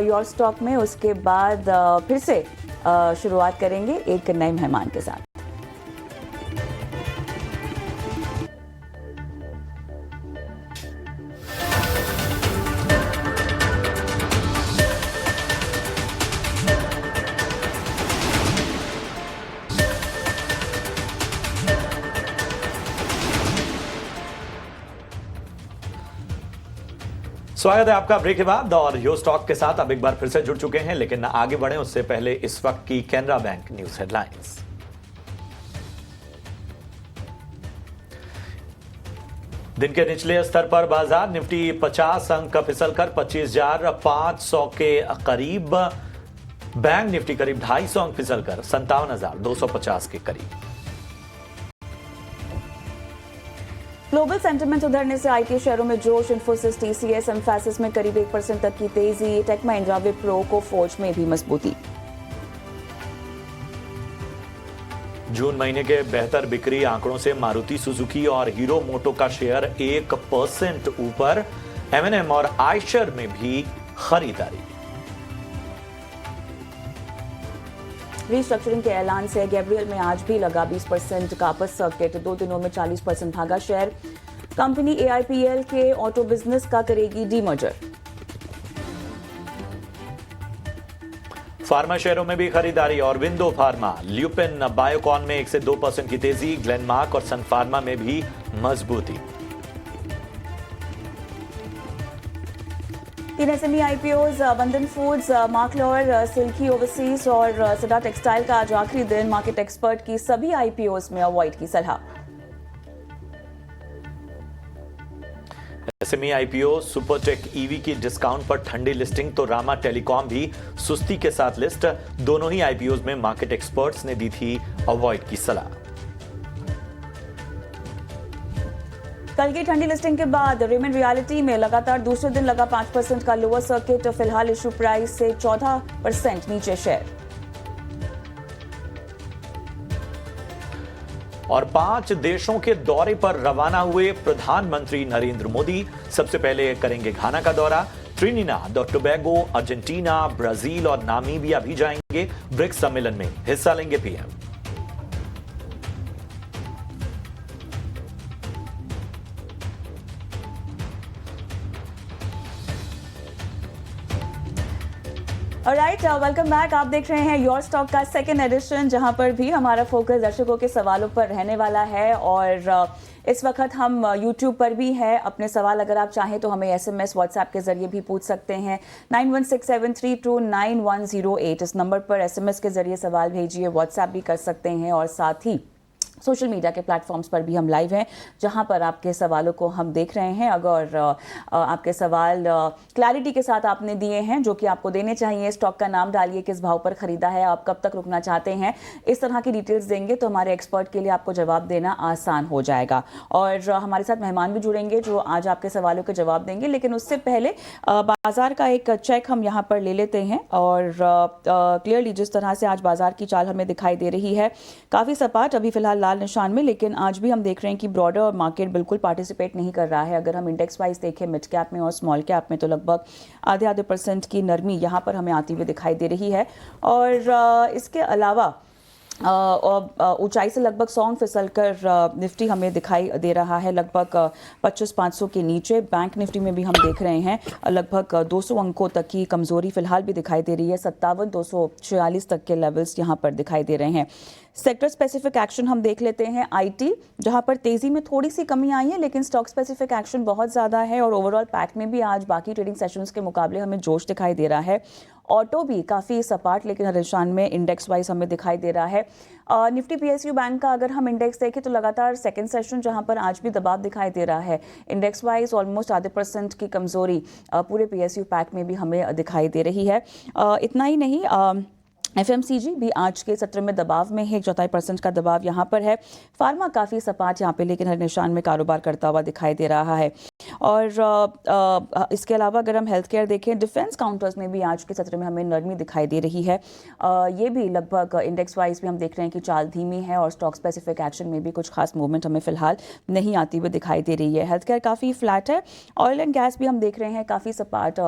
योर स्टॉक में, उसके बाद फिर से शुरुआत करेंगे एक नए मेहमान के साथ। स्वागत है आपका ब्रेक के बाद और यो स्टॉक के साथ अब एक बार फिर से जुड़ चुके हैं। लेकिन आगे बढ़े उससे पहले इस वक्त की कैनरा बैंक न्यूज हेडलाइंस। दिन के निचले स्तर पर बाजार, निफ्टी 50 अंक फिसलकर 25,500 के करीब। बैंक निफ्टी करीब 250 अंक फिसलकर 57,250 के करीब। ग्लोबल सेंटिमेंट उधरने से आईटी शेयरों में जोश। इन्फोसिस, TCS, एम्फैसिस में करीब 1% तक की तेजी। टेक महिंद्रा, विप्रो, कोफोर्ज में भी मजबूती। जून महीने के बेहतर बिक्री आंकड़ों से मारुति सुजुकी और हीरो मोटो का शेयर 1% ऊपर। M&M और आयशर में भी खरीदारी। रीस्ट्रक्चरिंग के ऐलान से गैब्रियल में आज भी लगा 20% का अपर सर्किट। 2 दिनों में 40% भागा शेयर। कंपनी AIPL के ऑटो बिजनेस का करेगी डीमर्जर। फार्मा शेयरों में भी खरीदारी और विंडो फार्मा, ल्यूपिन, बायोकॉन में 1 से 2% की तेजी। ग्लेनमार्क और सन फार्मा में भी मजबूती। 3 SME IPOs, बंधन फूड्स, मार्कलॉर, सिल्की ओवरसीज और सदा टेक्सटाइल का आज आखिरी दिन। मार्केट एक्सपर्ट की सभी IPOs में अवॉइड की सलाह। SME IPO, सुपरटेक EV की डिस्काउंट पर ठंडी लिस्टिंग, तो रामा टेलीकॉम भी सुस्ती के साथ लिस्ट। दोनों ही IPOs में मार्केट एक्सपर्ट्स ने दी थी अवॉइड की सलाह। कल की ठंडी लिस्टिंग के बाद रेमंड रियल्टी में लगातार दूसरे दिन लगा 5% का लोअर सर्किट। फिलहाल इशू प्राइस से 14% नीचे शेयर। और 5 देशों के दौरे पर रवाना हुए प्रधानमंत्री नरेंद्र मोदी। सबसे पहले करेंगे घाना का दौरा। ट्रिनिडाद और टोबैगो, अर्जेंटीना, ब्राजील और नामीबिया भी जाएंगे। ब्रिक्स सम्मेलन में हिस्सा लेंगे PM। Alright, welcome back. आप देख रहे हैं योर स्टॉक का सेकंड एडिशन, जहां पर भी हमारा फोकस दर्शकों के सवालों पर रहने वाला है। और इस वक्त हम यूट्यूब पर भी हैं। अपने सवाल अगर आप चाहें तो हमें SMS, WhatsApp के जरिए भी पूछ सकते हैं। 9167329108 इस नंबर पर SMS के जरिए सवाल भेजिए। WhatsApp भी कर सकते हैं और साथ ही सोशल मीडिया के प्लेटफॉर्म्स पर भी हम लाइव हैं, जहां पर आपके सवालों को हम देख रहे हैं। अगर आपके सवाल क्लैरिटी के साथ आपने दिए हैं, जो कि आपको देने चाहिए, स्टॉक का नाम डालिए, किस भाव पर खरीदा है, आप कब तक रुकना चाहते हैं, इस तरह की डिटेल्स देंगे तो हमारे एक्सपर्ट के लिए आपको जवाब देना आसान हो जाएगा। और हमारे साथ मेहमान भी जुड़ेंगे जो आज आपके सवालों के जवाब देंगे, लेकिन उससे पहले बाजार का एक चेक हम यहाँ पर ले लेते हैं। और क्लियरली जिस तरह से आज बाजार की चाल हमें दिखाई दे रही है, काफ़ी सपाट, अभी फिलहाल लाल निशान में, लेकिन आज भी हम देख रहे हैं कि ब्रॉडर मार्केट बिल्कुल पार्टिसिपेट नहीं कर रहा है। अगर हम इंडेक्स वाइज देखें मिड कैप में और स्मॉल कैप में, तो लगभग आधे % की नरमी यहाँ पर हमें आती हुई दिखाई दे रही है। और इसके अलावा ऊंचाई से लगभग 100 फिसल कर निफ्टी हमें दिखाई दे रहा है, लगभग 25,500 के नीचे। बैंक निफ्टी में भी हम देख रहे हैं लगभग 200 अंकों तक की कमजोरी फिलहाल भी दिखाई दे रही है। 57,246 तक के लेवल्स यहां पर दिखाई दे रहे हैं। सेक्टर स्पेसिफिक एक्शन हम देख लेते हैं। आईटी, जहां पर तेजी में थोड़ी सी कमी आई है, लेकिन स्टॉक स्पेसिफिक एक्शन बहुत ज़्यादा है। और ओवरऑल पैक में भी आज बाकी ट्रेडिंग सेशंस के मुकाबले हमें जोश दिखाई दे रहा है। ऑटो भी काफ़ी सपाट, लेकिन हर निशान में इंडेक्स वाइज हमें दिखाई दे रहा है। निफ्टी पीएसयू बैंक का अगर हम इंडेक्स देखें तो लगातार सेकंड सेशन जहां पर आज भी दबाव दिखाई दे रहा है। इंडेक्स वाइज ऑलमोस्ट आधे % की कमजोरी पूरे पीएसयू पैक में भी हमें दिखाई दे रही है। इतना ही नहीं, एफएमसीजी भी आज के सत्र में दबाव में है, 1/4% का दबाव यहाँ पर है। फार्मा काफ़ी सपाट यहाँ पे, लेकिन हर निशान में कारोबार करता हुआ दिखाई दे रहा है। और इसके अलावा अगर हम हेल्थ केयर देखें, डिफेंस काउंटर्स में भी आज के सत्र में हमें नरमी दिखाई दे रही है। ये भी लगभग इंडेक्स वाइज भी हम देख रहे हैं कि चाल धीमी है, और स्टॉक स्पेसिफिक एक्शन में भी कुछ खास मूवमेंट हमें फिलहाल नहीं आती हुई दिखाई दे रही है। हेल्थ केयर काफ़ी फ्लैट है। ऑयल एंड गैस भी हम देख रहे हैं काफ़ी सपाट,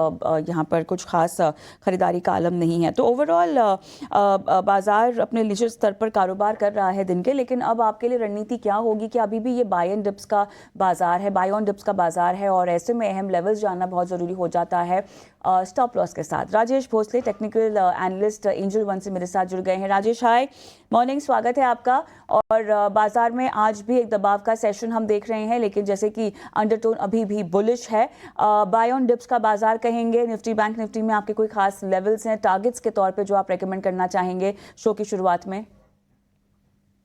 यहाँ पर कुछ खास खरीदारी का आलम नहीं है। तो ओवरऑल बाजार अपने निश्चित स्तर पर कारोबार कर रहा है दिन के। लेकिन अब आपके लिए रणनीति क्या होगी कि अभी भी ये बाय एंड डिप्स का बाजार है, बाय ऑन डिप्स का बाजार है, और ऐसे में अहम लेवल्स जानना बहुत ज़रूरी हो जाता है स्टॉप लॉस के साथ। Rajesh Bhosale, technical analyst Angel One से मेरे साथ जुड़ गए हैं। राजेश, हाय, मॉर्निंग, स्वागत है आपका। और बाजार में आज भी एक दबाव का सेशन हम देख रहे हैं, लेकिन जैसे कि अंडरटोन अभी भी बुलिश है। बाय ऑन डिप्स का बाजार कहेंगे। निफ्टी बैंक निफ्टी में आपके कोई खास लेवल्स हैं, टारगेट्स के तौर पे जो आप रेकमेंड करना चाहेंगे शो की शुरुआत में?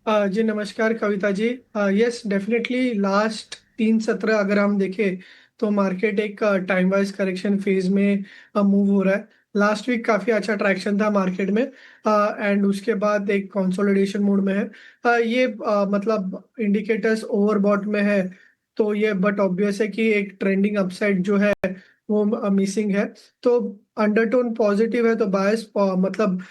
जी नमस्कार Kavita ji. Yes, definitely last 3 सत्र अगर हम देखें तो मार्केट एक टाइम वाइज करेक्शन फेज में मूव हो रहा है। लास्ट वीक काफी अच्छा ट्रैक्शन था मार्केट में, एंड उसके बाद एक कंसोलिडेशन मोड में है। ये मतलब इंडिकेटर्स ओवरबॉट में है, तो ये बट ऑब्वियस है कि एक ट्रेंडिंग अपसाइड जो है वो मिसिंग है। तो अंडरटोन पॉजिटिव है, तो बायस मतलब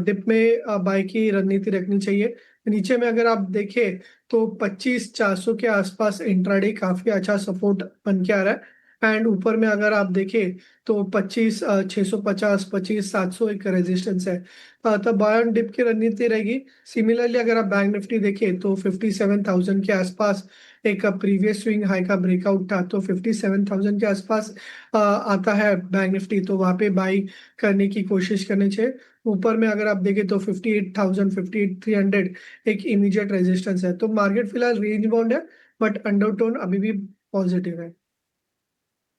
डिप में बाय की रणनीति रखनी चाहिए। नीचे में अगर आप देखें तो 25,400 के आसपास इंट्राडे काफी अच्छा सपोर्ट बन के आ रहा है, एंड ऊपर में अगर आप देखें तो 25,650, 25,700 एक रेजिस्टेंस है। तब बाय ऑन डिप की रणनीति रहेगी। सिमिलरली अगर आप बैंक निफ्टी देखें तो 57,000 के आसपास एक प्रीवियस स्विंग हाई का ब्रेकआउट था, तो 57,000 के आसपास आता है बैंक निफ्टी, तो वहां पे बाई करने की कोशिश करनी चाहिए। ऊपर में अगर आप देखें तो 58,000, 58,300 एक इमीडिएट रेजिस्टेंस है। तो मार्केट फिलहाल रेंज बाउंड है, बट अंडरटोन अभी भी पॉजिटिव है।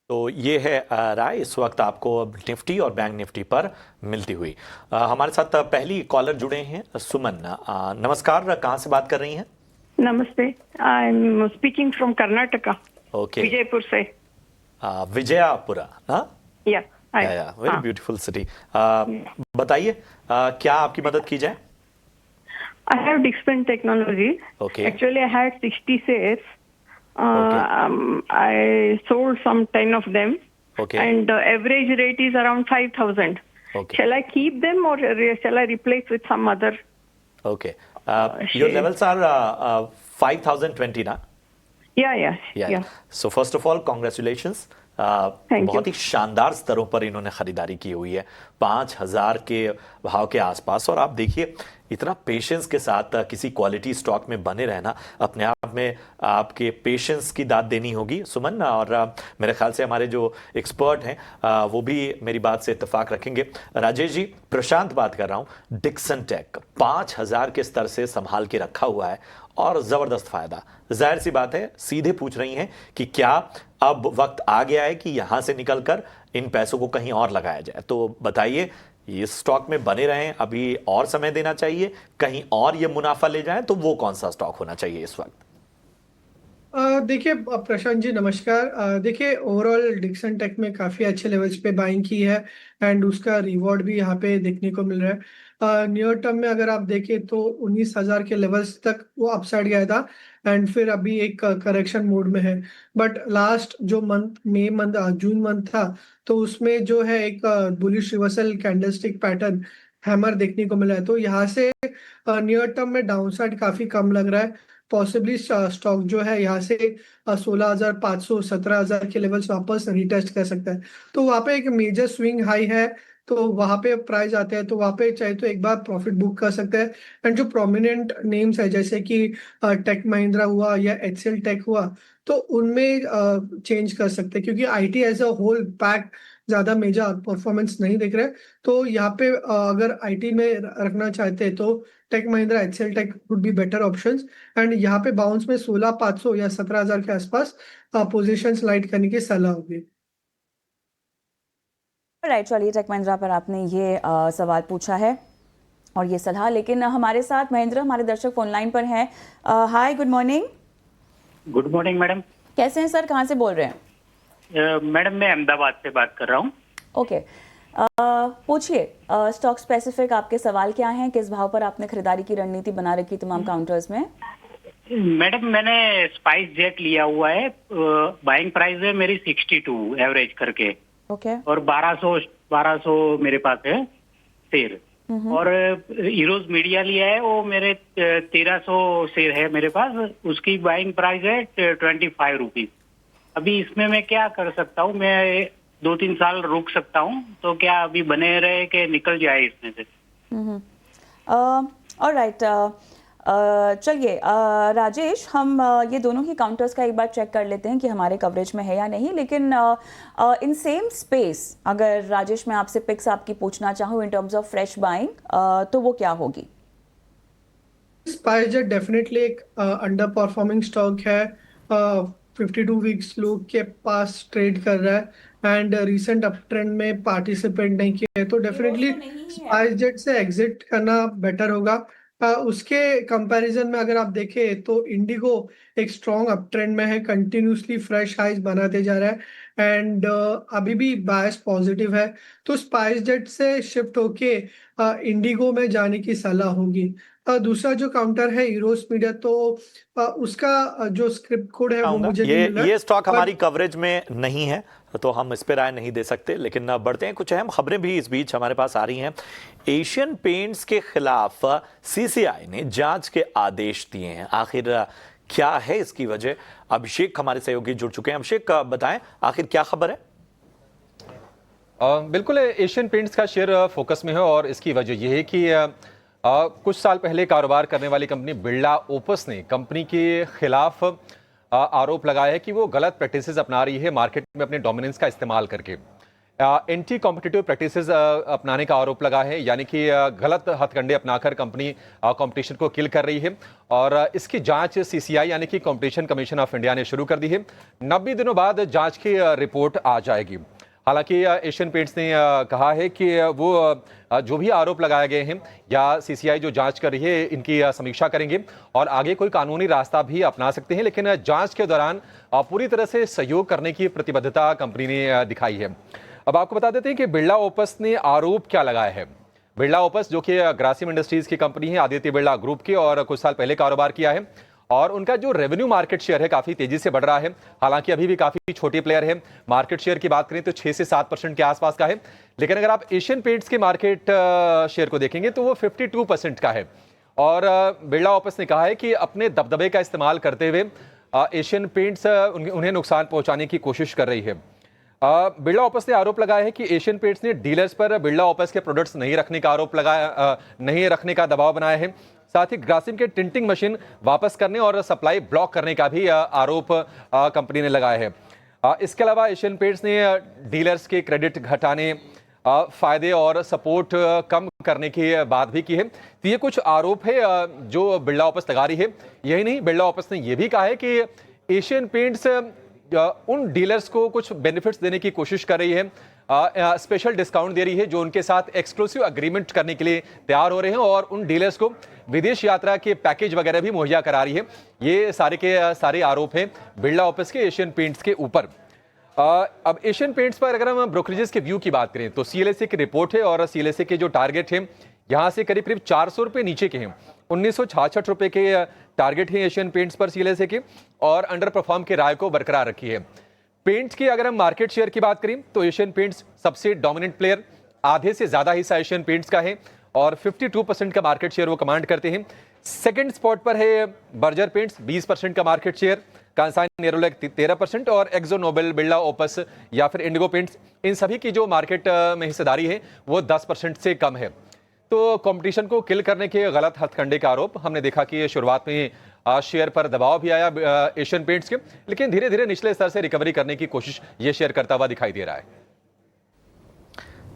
तो ये है राय इस वक्त आपको निफ्टी और बैंक निफ्टी पर मिलती हुई। हमारे साथ पहली कॉलर जुड़े हैं सुमन। नमस्कार, कहाँ से बात कर रही हैं? नमस्ते, I am speaking from Karnataka. Okay, Vijaypur से। विजयपुरा, हाँ, या वेरी ब्यूटीफुल सिटी। बताइए क्या आपकी मदद की जाए? I have Dixon technology. Okay. Actually, I had 60 shares. I sold some 10 of them. Okay. And the average rate is around 5,000. Okay. Shall I keep them or shall I replace with some other? Okay. Your levels are 5,020 ना? Yeah. So first of all, congratulations. बहुत ही शानदार स्तरों पर इन्होंने खरीदारी की हुई है, 5,000 के भाव के आसपास। और आप देखिए इतना पेशेंस के साथ किसी क्वालिटी स्टॉक में बने रहना अपने आप में आपके पेशेंस की दाद देनी होगी सुमन। और मेरे ख्याल से हमारे जो एक्सपर्ट हैं वो भी मेरी बात से इत्तेफाक रखेंगे। राजेश जी, प्रशांत बात कर रहा हूँ। डिक्सन टेक 5,000 के स्तर से संभाल के रखा हुआ है और जबरदस्त फायदा। जाहिर सी बात है, सीधे पूछ रही हैं कि क्या अब वक्त आ गया है कि यहां से निकलकर इन पैसों को कहीं और लगाया जाए? तो बताइए इस स्टॉक में बने रहें, अभी और समय देना चाहिए, कहीं और ये मुनाफा ले जाएं, तो वो कौन सा स्टॉक होना चाहिए इस वक्त? देखिए प्रशांत जी नमस्कार। देखिए ओवरऑल डिक्सन टेक में काफ़ी अच्छे लेवल्स पे बाइंग की है एंड उसका रिवॉर्ड भी यहाँ पे देखने को मिल रहा है। नियर टर्म में अगर आप देखें तो 19,000 के लेवल्स तक वो अपसाइड गया था एंड फिर अभी एक करेक्शन मोड में है। बट लास्ट जो मंथ मई मंथ जून मंथ था तो उसमें जो है एक bullish reversal candlestick pattern hammer देखने को मिला है। तो यहाँ से नियर टर्म में डाउनसाइड काफ़ी कम लग रहा है। पॉसिबली स्टॉक जो है यहाँ से 16,500 17,000 के लेवल्स वापस रिटेस्ट कर सकता है। तो वहाँ पे एक मेजर स्विंग हाई है, तो वहाँ पे प्राइस आते हैं तो वहाँ पे चाहे तो एक बार प्रॉफिट बुक कर सकते हैं। एंड जो प्रोमिनेंट नेम्स है जैसे कि टेक महिंद्रा हुआ या एचसीएल टेक हुआ तो उनमें चेंज कर सकते हैं, क्योंकि IT as a whole pack ज्यादा मेजर परफॉर्मेंस नहीं दिख रहा है। तो यहाँ पे अगर आईटी में रखना चाहते हैं तो Tech Mahindra HCL Tech would be better options. And यहाँ पे बाउंस में 16,500 या 17,000 के आसपास पोजीशंस लाइट करने की सलाह होगी। राइट, चलिए टेक महिंद्रा पर आपने ये सवाल पूछा है और ये सलाह, लेकिन हमारे साथ महेंद्र हमारे दर्शक फोन लाइन पर हैं। Hi, good morning. Good morning madam. कैसे हैं सर, कहाँ से बोल रहे हैं? मैडम मैं अहमदाबाद से बात कर रहा हूँ। ओके, पूछिए, स्टॉक स्पेसिफिक आपके सवाल क्या हैं? किस भाव पर आपने खरीदारी की रणनीति बना रखी तमाम काउंटर्स में? मैडम मैंने स्पाइस जेट लिया हुआ है, बाइंग प्राइस है मेरी 62 एवरेज करके। ओके। और 1200 मेरे पास है शेयर। और हीरोज मीडिया लिया है, वो मेरे 1300 शेयर है मेरे पास, उसकी बाइंग प्राइस है 25 रुपीज। अभी इसमें मैं क्या कर सकता हूँ? मैं 2-3 साल रुक सकता हूँ, तो क्या अभी बने रहे कि निकल जाए इसमें से? ऑलराइट, चलिए राजेश, हम ये दोनों ही काउंटर्स का एक बार चेक कर लेते हैं कि हमारे कवरेज में है या नहीं। लेकिन इन सेम स्पेस अगर राजेश मैं आपसे पिक्स आपकी पूछना चाहूँ in terms of fresh buying, तो वो क्या होगी? स्पाइस जेट डेफिनेटली एक अंडर परफॉर्मिंग स्टॉक है। 52 वीक्स लो के पास ट्रेड कर रहा है एंड रिसेंट अप ट्रेंड में पार्टिसिपेट नहीं किया है, तो डेफिनेटली स्पाइस जेट से एग्जिट करना बेटर होगा। उसके कंपैरिजन में अगर आप देखें तो इंडिगो एक स्ट्रॉन्ग अप ट्रेंड में है, कंटिन्यूसली फ्रेश हाइज बनाते जा रहा है एंड अभी भी बायस पॉजिटिव है। तो स्पाइस जेट से शिफ्ट होके इंडिगो में जाने की सलाह होगी। दूसरा जो काउंटर है हीरोज मीडिया, तो उसका जो स्क्रिप्ट कोड है वो मुझे नहीं मिला। ये स्टॉक हमारी कवरेज में नहीं है तो हम इस पे राय नहीं दे सकते, लेकिन बढ़ते हैं। कुछ अहम खबरें भी इस बीच हमारे पास आ रही हैं। एशियन पेंट्स के खिलाफ सीसीआई ने जांच के आदेश दिए हैं, आखिर क्या है इसकी वजह? अभिषेक हमारे सहयोगी जुड़ चुके हैं। अभिषेक बताएं आखिर क्या खबर है? बिल्कुल, एशियन पेंट्स का शेयर फोकस में है और इसकी वजह यह है कि कुछ साल पहले कारोबार करने वाली कंपनी बिरला ओपस ने कंपनी के खिलाफ आरोप लगाया है कि वो गलत प्रैक्टिसेस अपना रही है मार्केट में अपने डोमिनेंस का इस्तेमाल करके। एंटी कॉम्पिटिटिव प्रैक्टिसेस अपनाने का आरोप लगा है, यानी कि गलत हथकंडे अपनाकर कंपनी कंपटीशन को किल कर रही है और इसकी जांच सीसीआई यानी कि कंपटीशन कमीशन ऑफ इंडिया ने शुरू कर दी है। 90 दिनों बाद जांच की रिपोर्ट आ जाएगी। हालांकि एशियन पेंट्स ने कहा है कि वो जो भी आरोप लगाए गए हैं या सीसीआई जो जांच कर रही है इनकी समीक्षा करेंगे और आगे कोई कानूनी रास्ता भी अपना सकते हैं, लेकिन जांच के दौरान पूरी तरह से सहयोग करने की प्रतिबद्धता कंपनी ने दिखाई है। अब आपको बता देते हैं कि बिरला ओपस ने आरोप क्या लगाया है। बिरला ओपस जो कि ग्रासिम इंडस्ट्रीज की कंपनी है, आदित्य बिरला ग्रुप की, और कुछ साल पहले कारोबार किया है और उनका जो रेवेन्यू मार्केट शेयर है काफी तेजी से बढ़ रहा है। हालांकि अभी भी काफी छोटे प्लेयर है, मार्केट शेयर की बात करें तो 6 से 7% के आसपास का है, लेकिन अगर आप एशियन पेंट्स के मार्केट शेयर को देखेंगे तो वो 52% का है। और बिरला ओपस ने कहा है कि अपने दबदबे का इस्तेमाल करते हुए एशियन पेंट्स उन्हें नुकसान पहुंचाने की कोशिश कर रही है। बिरला ओपस ने आरोप लगाया है कि एशियन पेंट्स ने डीलर्स पर बिरला ओपस के प्रोडक्ट्स नहीं रखने का आरोप लगाया, नहीं रखने का दबाव बनाया है। साथ ही ग्रासिम के टिंटिंग मशीन वापस करने और सप्लाई ब्लॉक करने का भी आरोप कंपनी ने लगाया है। इसके अलावा एशियन पेंट्स ने डीलर्स के क्रेडिट घटाने, फायदे और सपोर्ट कम करने की बात भी की है। तो ये कुछ आरोप है जो बिरला ओपस लगा रही है। यही नहीं, बिरला ओपस ने यह भी कहा है कि एशियन पेंट्स उन डीलर्स को कुछ बेनिफिट्स देने की कोशिश कर रही है स्पेशल डिस्काउंट दे रही है, जो उनके साथ एक्सक्लूसिव एग्रीमेंट करने के लिए तैयार हो रहे हैं और उन डीलर्स को विदेश यात्रा के पैकेज वगैरह भी मुहैया करा रही है। ये सारे के सारे आरोप हैं बिरला ऑफिस के एशियन पेंट्स के ऊपर। अब एशियन पेंट्स पर अगर हम ब्रोकरेजेस के व्यू की बात करें तो CLSA की रिपोर्ट है और CLSA के जो टारगेट है यहाँ से करीब करीब 400 रुपये नीचे के हैं। 1966 रुपये के टारगेट है एशियन पेंट्स पर CLSA के, और अंडर परफॉर्म के राय को बरकरार रखी है। पेंट्स की अगर हम मार्केट शेयर की बात करें तो एशियन पेंट्स सबसे डोमिनेंट प्लेयर, आधे से ज्यादा हिस्सा एशियन पेंट्स का है और 52% का मार्केट शेयर वो कमांड करते हैं। सेकंड स्पॉट पर है बर्जर पेंट्स, 20% का मार्केट शेयर, कांसाई नेरोलैक 13% और एक्सो नोबेल, बिरला ओपस या फिर इंडिगो पेंट्स, इन सभी की जो मार्केट में हिस्सेदारी है वो 10% से कम है। तो कंपटीशन को किल करने के गलत हथकंडे का आरोप हमने देखा कि शुरुआत में शेयर पर दबाव भी आया एशियन पेंट्स के, लेकिन धीरे धीरे निचले स्तर से रिकवरी करने की कोशिश ये शेयर करता हुआ दिखाई दे रहा है।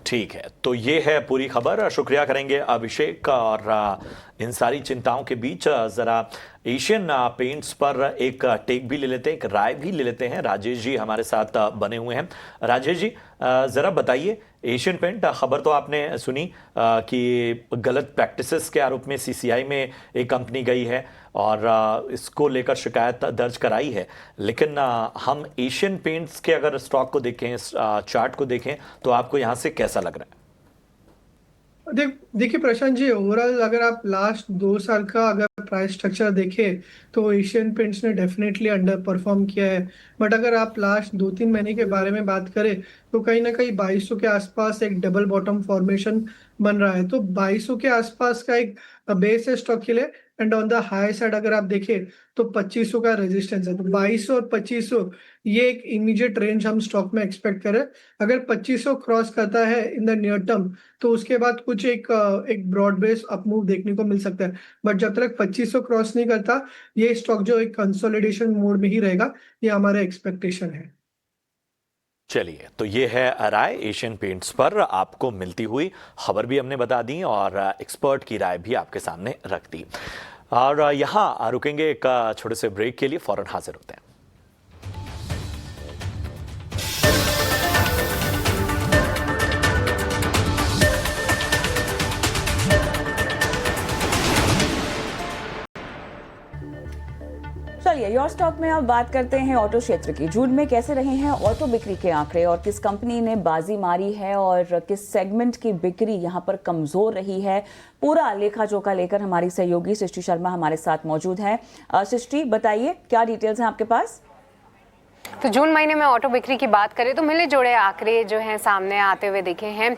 ठीक है, तो ये है पूरी खबर। शुक्रिया करेंगे अभिषेक। और इन सारी चिंताओं के बीच जरा एशियन पेंट्स पर एक टेक भी ले लेते हैं, एक राय भी ले लेते हैं। राजेश जी हमारे साथ बने हुए हैं। राजेश जी जरा बताइए, एशियन पेंट खबर तो आपने सुनी कि गलत प्रैक्टिसेस के आरोप में CCI में एक कंपनी गई है और इसको लेकर शिकायत दर्ज कराई है, लेकिन हम एशियन पेंट्स के अगर स्टॉक को देखें, चार्ट को देखें, तो आपको यहां से कैसा लग रहा है? देखिए प्रशांत जी, ओवरऑल अगर आप लास्ट 2 साल का अगर प्राइस स्ट्रक्चर देखें तो एशियन पेंट्स ने डेफिनेटली अंडर परफॉर्म किया है। बट अगर आप लास्ट 2-3 महीने के बारे में बात करें तो कहीं ना कहीं 2200 के आसपास एक डबल बॉटम फॉर्मेशन बन रहा है। तो 2200 के आसपास का एक बेस है स्टॉक के लिए, and on the high side अगर आप देखें तो 2500 का रेजिस्टेंस है। तो 2200 और 2500 ये एक इमीडिएट रेंज हम स्टॉक में एक्सपेक्ट करें। अगर 2500 क्रॉस करता है इन द नियर टर्म तो उसके बाद कुछ एक ब्रॉड बेस अपमूव देखने को मिल सकता है। बट जब तक 2500 क्रॉस नहीं करता, ये स्टॉक जो एक कंसोलिडेशन मोड में ही रहेगा, ये हमारा एक्सपेक्टेशन है। चलिए, तो ये है राय एशियन पेंट्स पर आपको मिलती हुई। खबर भी हमने बता दी और एक्सपर्ट की राय भी आपके सामने रख दी। और यहाँ रुकेंगे एक छोटे से ब्रेक के लिए, फौरन हाजिर होते हैं। चलिए, योर स्टॉक में अब बात करते हैं ऑटो क्षेत्र की। जून में कैसे रहे हैं ऑटो बिक्री के आंकड़े और किस कंपनी ने बाजी मारी है और किस सेगमेंट की बिक्री यहां पर कमजोर रही है, पूरा लेखा जोखा लेकर हमारी सहयोगी सृष्टि शर्मा हमारे साथ मौजूद है। सृष्टि, बताइए क्या डिटेल्स हैं आपके पास? तो जून महीने में ऑटो बिक्री की बात करें तो मिले जुड़े आंकड़े जो हैं सामने आते हुए दिखे हैं।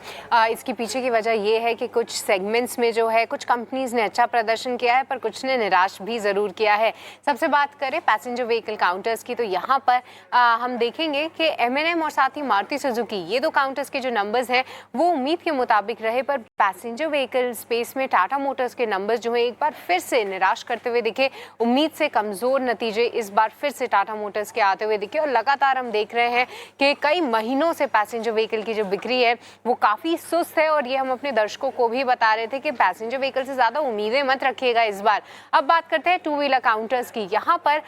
इसकी पीछे की वजह ये है कि कुछ सेगमेंट्स में जो है कुछ कंपनीज ने अच्छा प्रदर्शन किया है, पर कुछ ने निराश भी ज़रूर किया है। सबसे बात करें पैसेंजर व्हीकल काउंटर्स की, तो यहाँ पर हम देखेंगे कि M&M और साथ ही मारुति सुजुकी, ये दो काउंटर्स के जो नंबर्स हैं वो उम्मीद के मुताबिक रहे, पर पैसेंजर व्हीकल स्पेस में टाटा मोटर्स के नंबर्स जो हैं एक बार फिर से निराश करते हुए दिखे। उम्मीद से कमज़ोर नतीजे इस बार फिर से टाटा मोटर्स के आते हुए दिखे और लगातार हम देख रहे हैं कि कई महीनों से पैसेंजर व्हीकल की जो बिक्री है वो काफ़ी सुस्त है। और ये हम अपने दर्शकों को भी बता रहे थे कि पैसेंजर व्हीकल से ज़्यादा उम्मीदें मत रखिएगा इस बार। अब बात करते हैं टू व्हीलर काउंटर्स की। यहाँ पर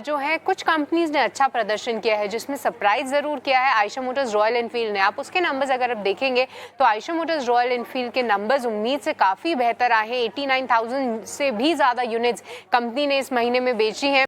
जो है कुछ कंपनीज ने अच्छा प्रदर्शन किया है, जिसमें सरप्राइज ज़रूर किया है आयशर मोटर्स, रॉयल एनफील्ड ने। आप उसके नंबर्स अगर आप देखेंगे तो आयशर मोटर्स, रॉयल एनफील्ड के नंबर्स उम्मीद से काफ़ी बेहतर आए हैं। 89,000 से भी ज़्यादा यूनिट्स कंपनी ने इस महीने में बेची हैं।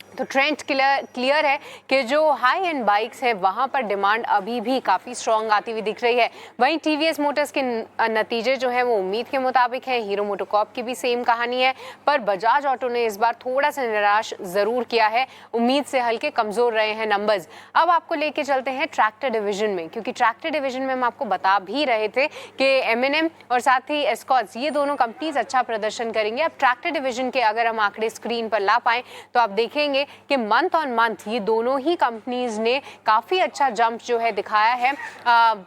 तो ट्रेंड क्लियर है कि जो हाई एंड बाइक्स हैं वहाँ पर डिमांड अभी भी काफ़ी स्ट्रॉन्ग आती हुई दिख रही है। वहीं टीवीएस मोटर्स के नतीजे जो हैं वो उम्मीद के मुताबिक हैं। हीरो मोटोकॉर्प की भी सेम कहानी है, पर बजाज ऑटो ने इस बार थोड़ा सा निराश ज़रूर किया है। उम्मीद से हल्के कमज़ोर रहे हैं नंबर्स। अब आपको लेके चलते हैं ट्रैक्टर डिवीजन में, क्योंकि ट्रैक्टर डिवीजन में हम आपको बता भी रहे थे कि M&M और साथ ही एस्कॉर्ट्स, ये दोनों कंपनीज अच्छा प्रदर्शन करेंगे। अब ट्रैक्टर डिवीजन के अगर हम आंकड़े स्क्रीन पर ला पाएँ तो आप देखेंगे कि मंथ ऑन मंथ ये दोनों ही कंपनीज ने काफ़ी अच्छा जंप जो है दिखाया है।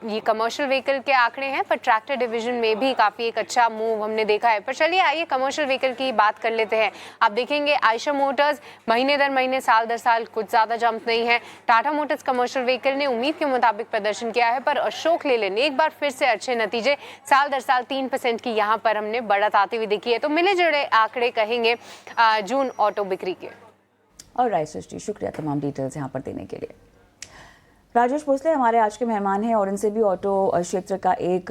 ये कमर्शियल व्हीकल के आंकड़े हैं, पर ट्रैक्टर डिवीजन में भी काफ़ी एक अच्छा मूव हमने देखा है। पर चलिए आइए कमर्शियल व्हीकल की बात कर लेते हैं। आप देखेंगे आयशर मोटर्स महीने दर महीने, साल दर साल कुछ ज़्यादा जंप नहीं है। टाटा मोटर्स कमर्शियल व्हीकल ने उम्मीद के मुताबिक प्रदर्शन किया है, पर अशोक लेलैंड ने एक बार फिर से अच्छे नतीजे, साल दर साल 3% की यहाँ पर हमने बढ़त आती हुई देखी है। तो मिले जुड़े आंकड़े कहेंगे जून ऑटो बिक्री के। और राइट सृष्टि, शुक्रिया तमाम डिटेल्स यहाँ पर देने के लिए। राजेश भोसले हमारे आज के मेहमान हैं और इनसे भी ऑटो क्षेत्र का एक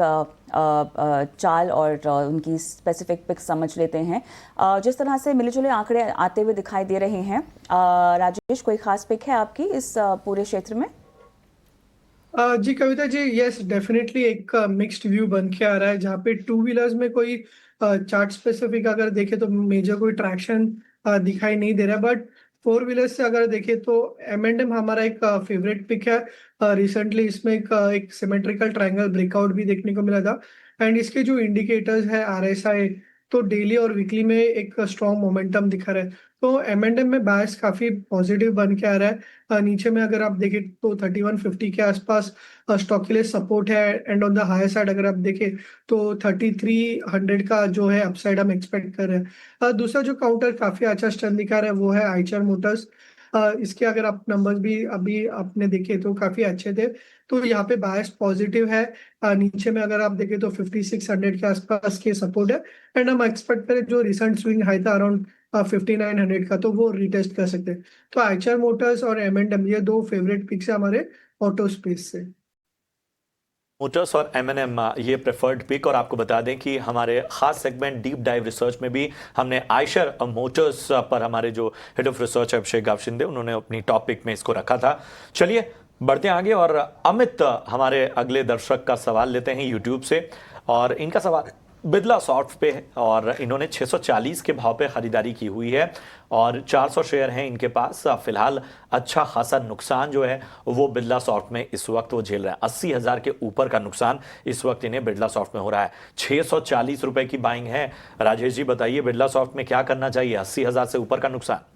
चाल और उनकी स्पेसिफिक पिक समझ लेते हैं। जिस तरह से मिले जुले आंकड़े आते हुए दिखाई दे रहे हैं, राजेश कोई खास पिक है आपकी इस पूरे क्षेत्र में? जी कविता जी, यस डेफिनेटली एक मिक्स्ड व्यू बन के आ रहा है, जहाँ पे टू व्हीलर्स में कोई चार्ट स्पेसिफिक अगर देखें तो मेजर कोई ट्रैक्शन दिखाई नहीं दे रहा है। बट फोर व्हीलर्स से अगर देखें तो M&M हमारा एक फेवरेट पिक है। रिसेंटली इसमें एक सिमेट्रिकल ट्रायंगल ब्रेकआउट भी देखने को मिला था। एंड इसके जो इंडिकेटर्स है RSI, तो डेली और वीकली में एक स्ट्रॉन्ग मोमेंटम दिखा रहा है। तो M&M में बायस काफी पॉजिटिव बन के आ रहा है। नीचे में अगर आप देखें तो 3150 के आसपास स्टॉक के लिए सपोर्ट है। And on the higher side अगर आप देखें तो 3300 का जो है अपसाइड हम एक्सपेक्ट कर रहे हैं। दूसरा जो काउंटर काफी अच्छा स्ट्रेंथ दिखा रहा है वो है आइचर मोटर्स। इसके अगर आप नंबर्स भी अभी आपने देखे तो काफी अच्छे थे, तो यहाँ पे बायस पॉजिटिव है। नीचे में अगर आप देखें तो 5600 के आसपास के सपोर्ट है। एंड हम एक्सपेक्ट करें जो रिसेंट स्विंग हाई था अराउंड 5900 का, तो वो रिटेस्ट कर सकते हैं। तो आइचर मोटर्स और M&M ये दो फेवरेट पिक्स है हमारे ऑटो स्पेस से। मोटर्स और M&M ये प्रेफर्ड पिक। और आपको बता दें कि हमारे खास सेगमेंट डीप डाइव रिसर्च में भी हमने आयशर मोटर्स पर हमारे जो हेड ऑफ रिसर्च अभिषेक गावशिंदे उन्होंने अपनी टॉपिक में इसको रखा था। चलिए बढ़ते हैं आगे और अमित हमारे अगले दर्शक का सवाल लेते हैं यूट्यूब से। और इनका सवाल बिरला सॉफ्ट पे है और इन्होंने 640 के भाव पे खरीदारी की हुई है और 400 शेयर हैं इनके पास। फिलहाल अच्छा खासा नुकसान जो है वो बिरला सॉफ्ट में इस वक्त वो झेल रहा है। 80,000 के ऊपर का नुकसान इस वक्त इन्हें बिरला सॉफ्ट में हो रहा है। 640 रुपए की बाइंग है। राजेश जी बताइए बिरला सॉफ्ट में क्या करना चाहिए? 80,000 से ऊपर का नुकसान।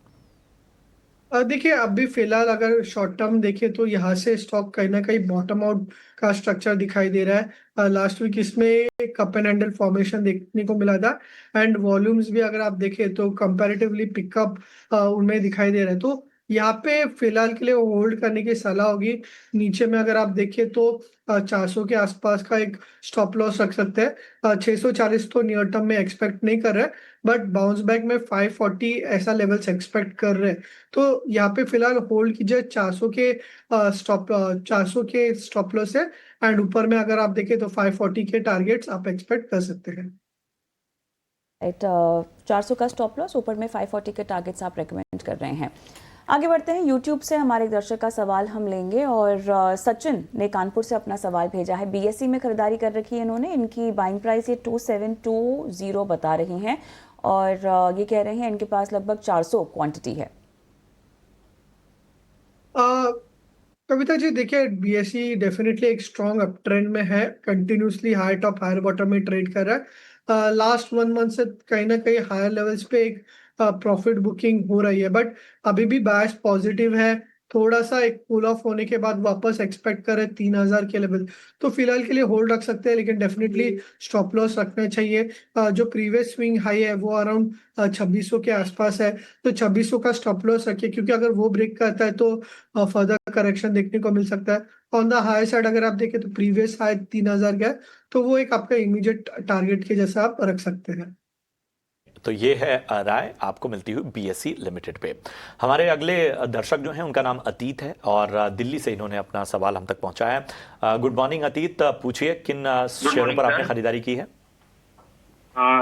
देखिए अभी फिलहाल अगर शॉर्ट टर्म देखें तो यहाँ से स्टॉक कहीं ना कहीं बॉटम आउट का स्ट्रक्चर दिखाई दे रहा है। लास्ट वीक इसमें कप एंड हैंडल फॉर्मेशन देखने को मिला था। एंड वॉल्यूम्स भी अगर आप देखें तो कंपैरेटिवली पिकअप उनमें दिखाई दे रहा है। तो यहाँ पे फिलहाल के लिए होल्ड करने की सलाह होगी। नीचे में अगर आप देखें तो 400 के आसपास का एक स्टॉप लॉस रख सकते हैं। 640 तो नियर टर्म में एक्सपेक्ट नहीं कर रहे, बट बाउंस बैक में 540 ऐसा लेवल्स एक्सपेक्ट कर रहे हैं। तो यहाँ पे फिलहाल होल्ड कीजिए। 400 के स्टॉप लॉस है। एंड ऊपर में अगर आप देखें तो 540 के टारगेट्स आप एक्सपेक्ट कर सकते हैं। 400 का स्टॉप लॉस, ऊपर में 540 के टारगेट्स आप रेकमेंड कर रहे हैं। आगे बढ़ते हैं। यूट्यूब से हमारे एक दर्शक का सवाल हम लेंगे और सचिन ने कानपुर से अपना सवाल भेजा है। BSE में खरीदारी कर रखी है इन्होंने। इनकी बाइंग प्राइस ये 2720 बता रही हैं और ये कह रहे हैं इनके पास लगभग 400 क्वांटिटी है। कविता जी देखिए, BSE डेफिनेटली एक स्ट्रॉन्ग अप ट्रेंड में है। Continuously high top higher bottom में ट्रेड कर रहा है। लास्ट 1 मंथ से कहीं ना कहीं हायर लेवल्स पे एक प्रॉफिट बुकिंग हो रही है, बट अभी भी बायस पॉजिटिव है। थोड़ा सा एक कूल ऑफ होने के बाद वापस एक्सपेक्ट करें 3000 के लेवल, तो फिलहाल के लिए होल्ड रख सकते हैं, लेकिन डेफिनेटली स्टॉप लॉस रखना चाहिए। जो प्रीवियस स्विंग हाई है वो अराउंड 2600 के आसपास है, तो 2600 का स्टॉप लॉस रखिए, क्योंकि अगर वो ब्रेक करता है तो फर्दर करेक्शन देखने को मिल सकता है। ऑन द हाई साइड अगर आप देखें तो प्रीवियस हाई 3000 का है, तो वो एक आपका इमीडिएट टारगेट के जैसा आप रख सकते हैं। तो ये है राय आपको मिलती हुई BSE लिमिटेड पे। हमारे अगले दर्शक जो हैं उनका नाम अतीत है और दिल्ली से इन्होंने अपना सवाल हम तक पहुंचाया है। गुड मॉर्निंग अतीत, पूछिए किन शेयरों पर आपने खरीदारी की है?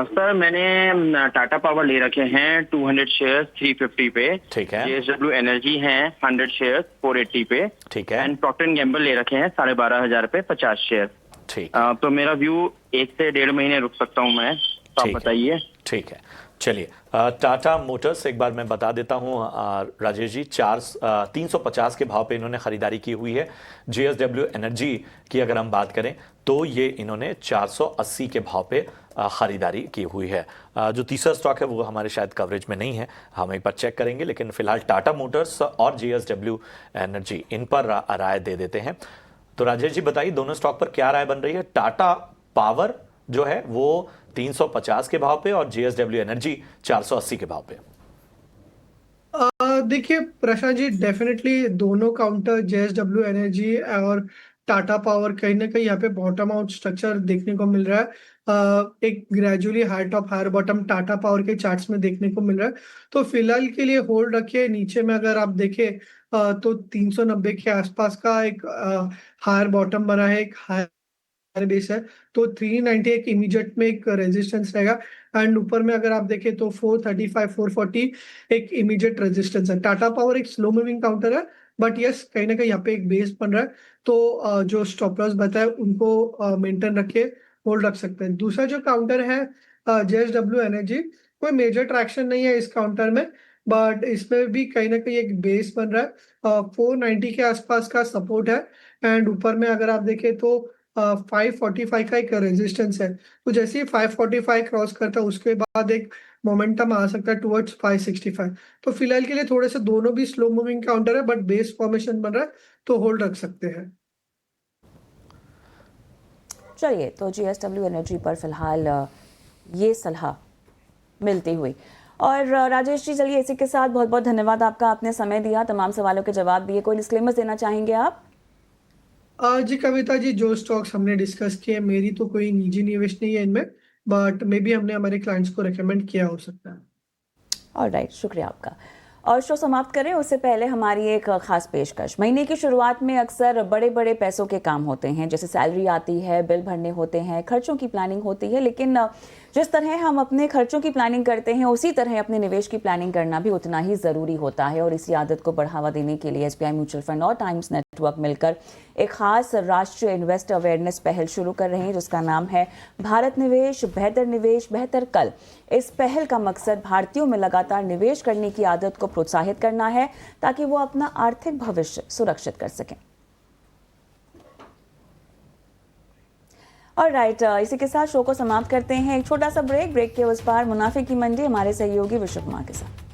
सर मैंने टाटा पावर ले रखे हैं 200 शेयर 350 पे। ठीक है। JSW एनर्जी हैं 100 शेयर 480 पे। ठीक है। एंड प्रॉक्टर एंड गैम्बल ले रखे हैं 12,500 पे 50 शेयर। ठीक। तो मेरा व्यू 1 से 1.5 महीने रुक सकता हूँ मैं, तो आप बताइए। ठीक है, चलिए टाटा मोटर्स एक बार मैं बता देता हूं राजेश जी, 350 के भाव पे इन्होंने खरीदारी की हुई है। JSW एनर्जी की अगर हम बात करें तो ये इन्होंने 480 के भाव पे खरीदारी की हुई है। जो तीसरा स्टॉक है वो हमारे शायद कवरेज में नहीं है, हम एक बार चेक करेंगे, लेकिन फिलहाल टाटा मोटर्स और JSW एनर्जी इन पर राय दे देते हैं। तो राजेश जी बताइए दोनों स्टॉक पर क्या राय बन रही है? टाटा पावर जो है वो 350 के भाव पे और JSW एनर्जी 480 के भाव पे। देखिए प्रशांत जी, डेफिनेटली दोनों काउंटर जेएसडब्ल्यू एनर्जी और टाटा पावर कहीं ना कहीं यहाँ पे बॉटम आउट स्ट्रक्चर देखने को मिल रहा है। एक gradually high top higher bottom Tata power के चार्ट्स में देखने को मिल रहा है। तो फिलहाल के लिए होल्ड रखिए। नीचे में अगर आप देखें तो 390 के आसपास का एक हायर बॉटम बना है, एक हायर बेस है। तो 390 एक इमीडिएट में एक रेजिस्टेंस रहेगा। एंड ऊपर में अगर आप देखें तो 435 440 एक इमीडिएट रेजिस्टेंस है। टाटा पावर एक स्लो मूविंग काउंटर है, बट यस कहीं ना कहीं यहाँ पे एक बेस बन रहा है। तो जो स्टॉप लॉस बताए उनको मेंटेन रखे, होल्ड रख सकते हैं। दूसरा जो काउंटर है जेएसडब्ल्यू एनर्जी, कोई मेजर ट्रैक्शन नहीं है इस काउंटर में, बट इसमें भी कहीं ना कहीं एक बेस बन रहा है। 490 के आसपास का सपोर्ट है। एंड ऊपर में अगर आप देखें तो 545 का एक रेजिस्टेंस है। तो जैसे ही 545 क्रॉस करता है उसके बाद एक मोमेंटम आ सकता है टुवर्ड्स 565। तो फिलहाल के लिए थोड़े से दोनों भी स्लो मूविंग काउंटर है, बट बेस फॉर्मेशन बन रहा है, तो होल्ड रख सकते हैं। चलिए, तो जेएसडब्ल्यू एनर्जी पर फिलहाल ये सलाह मिलती हुई। और राजेश जी, चलिए इसी के साथ बहुत बहुत धन्यवाद आपका, आपने समय दिया, तमाम सवालों के जवाब दिए। कोई डिस्क्लेमर देना चाहेंगे आप? जी कविता जी, जो स्टॉक्स हमने डिस्कस किए मेरी तो कोई निजी निवेश नहीं है इनमें, बट मे बी हमने हमारे क्लाइंट्स को रेकमेंड किया हो सकता है। ऑलराइट, शुक्रिया आपका। और शो समाप्त करें उससे पहले हमारी एक खास पेशकश। महीने की शुरुआत में अक्सर बड़े बड़े पैसों के काम होते हैं, जैसे सैलरी आती है, बिल भरने होते हैं, खर्चों की प्लानिंग होती है। लेकिन जिस तरह हम अपने खर्चों की प्लानिंग करते हैं उसी तरह अपने निवेश की प्लानिंग करना भी उतना ही ज़रूरी होता है। और इसी आदत को बढ़ावा देने के लिए एसबीआई म्यूचुअल फंड और टाइम्स नेटवर्क मिलकर एक खास राष्ट्रीय इन्वेस्ट अवेयरनेस पहल शुरू कर रहे हैं, जिसका नाम है भारत निवेश, बेहतर निवेश, बेहतर कल। इस पहल का मकसद भारतीयों में लगातार निवेश करने की आदत को प्रोत्साहित करना है, ताकि वो अपना आर्थिक भविष्य सुरक्षित कर सकें। और राइट, इसी के साथ शो को समाप्त करते हैं। एक छोटा सा ब्रेक के उस पार मुनाफे की मंडी हमारे सहयोगी विश्व कुमार के साथ।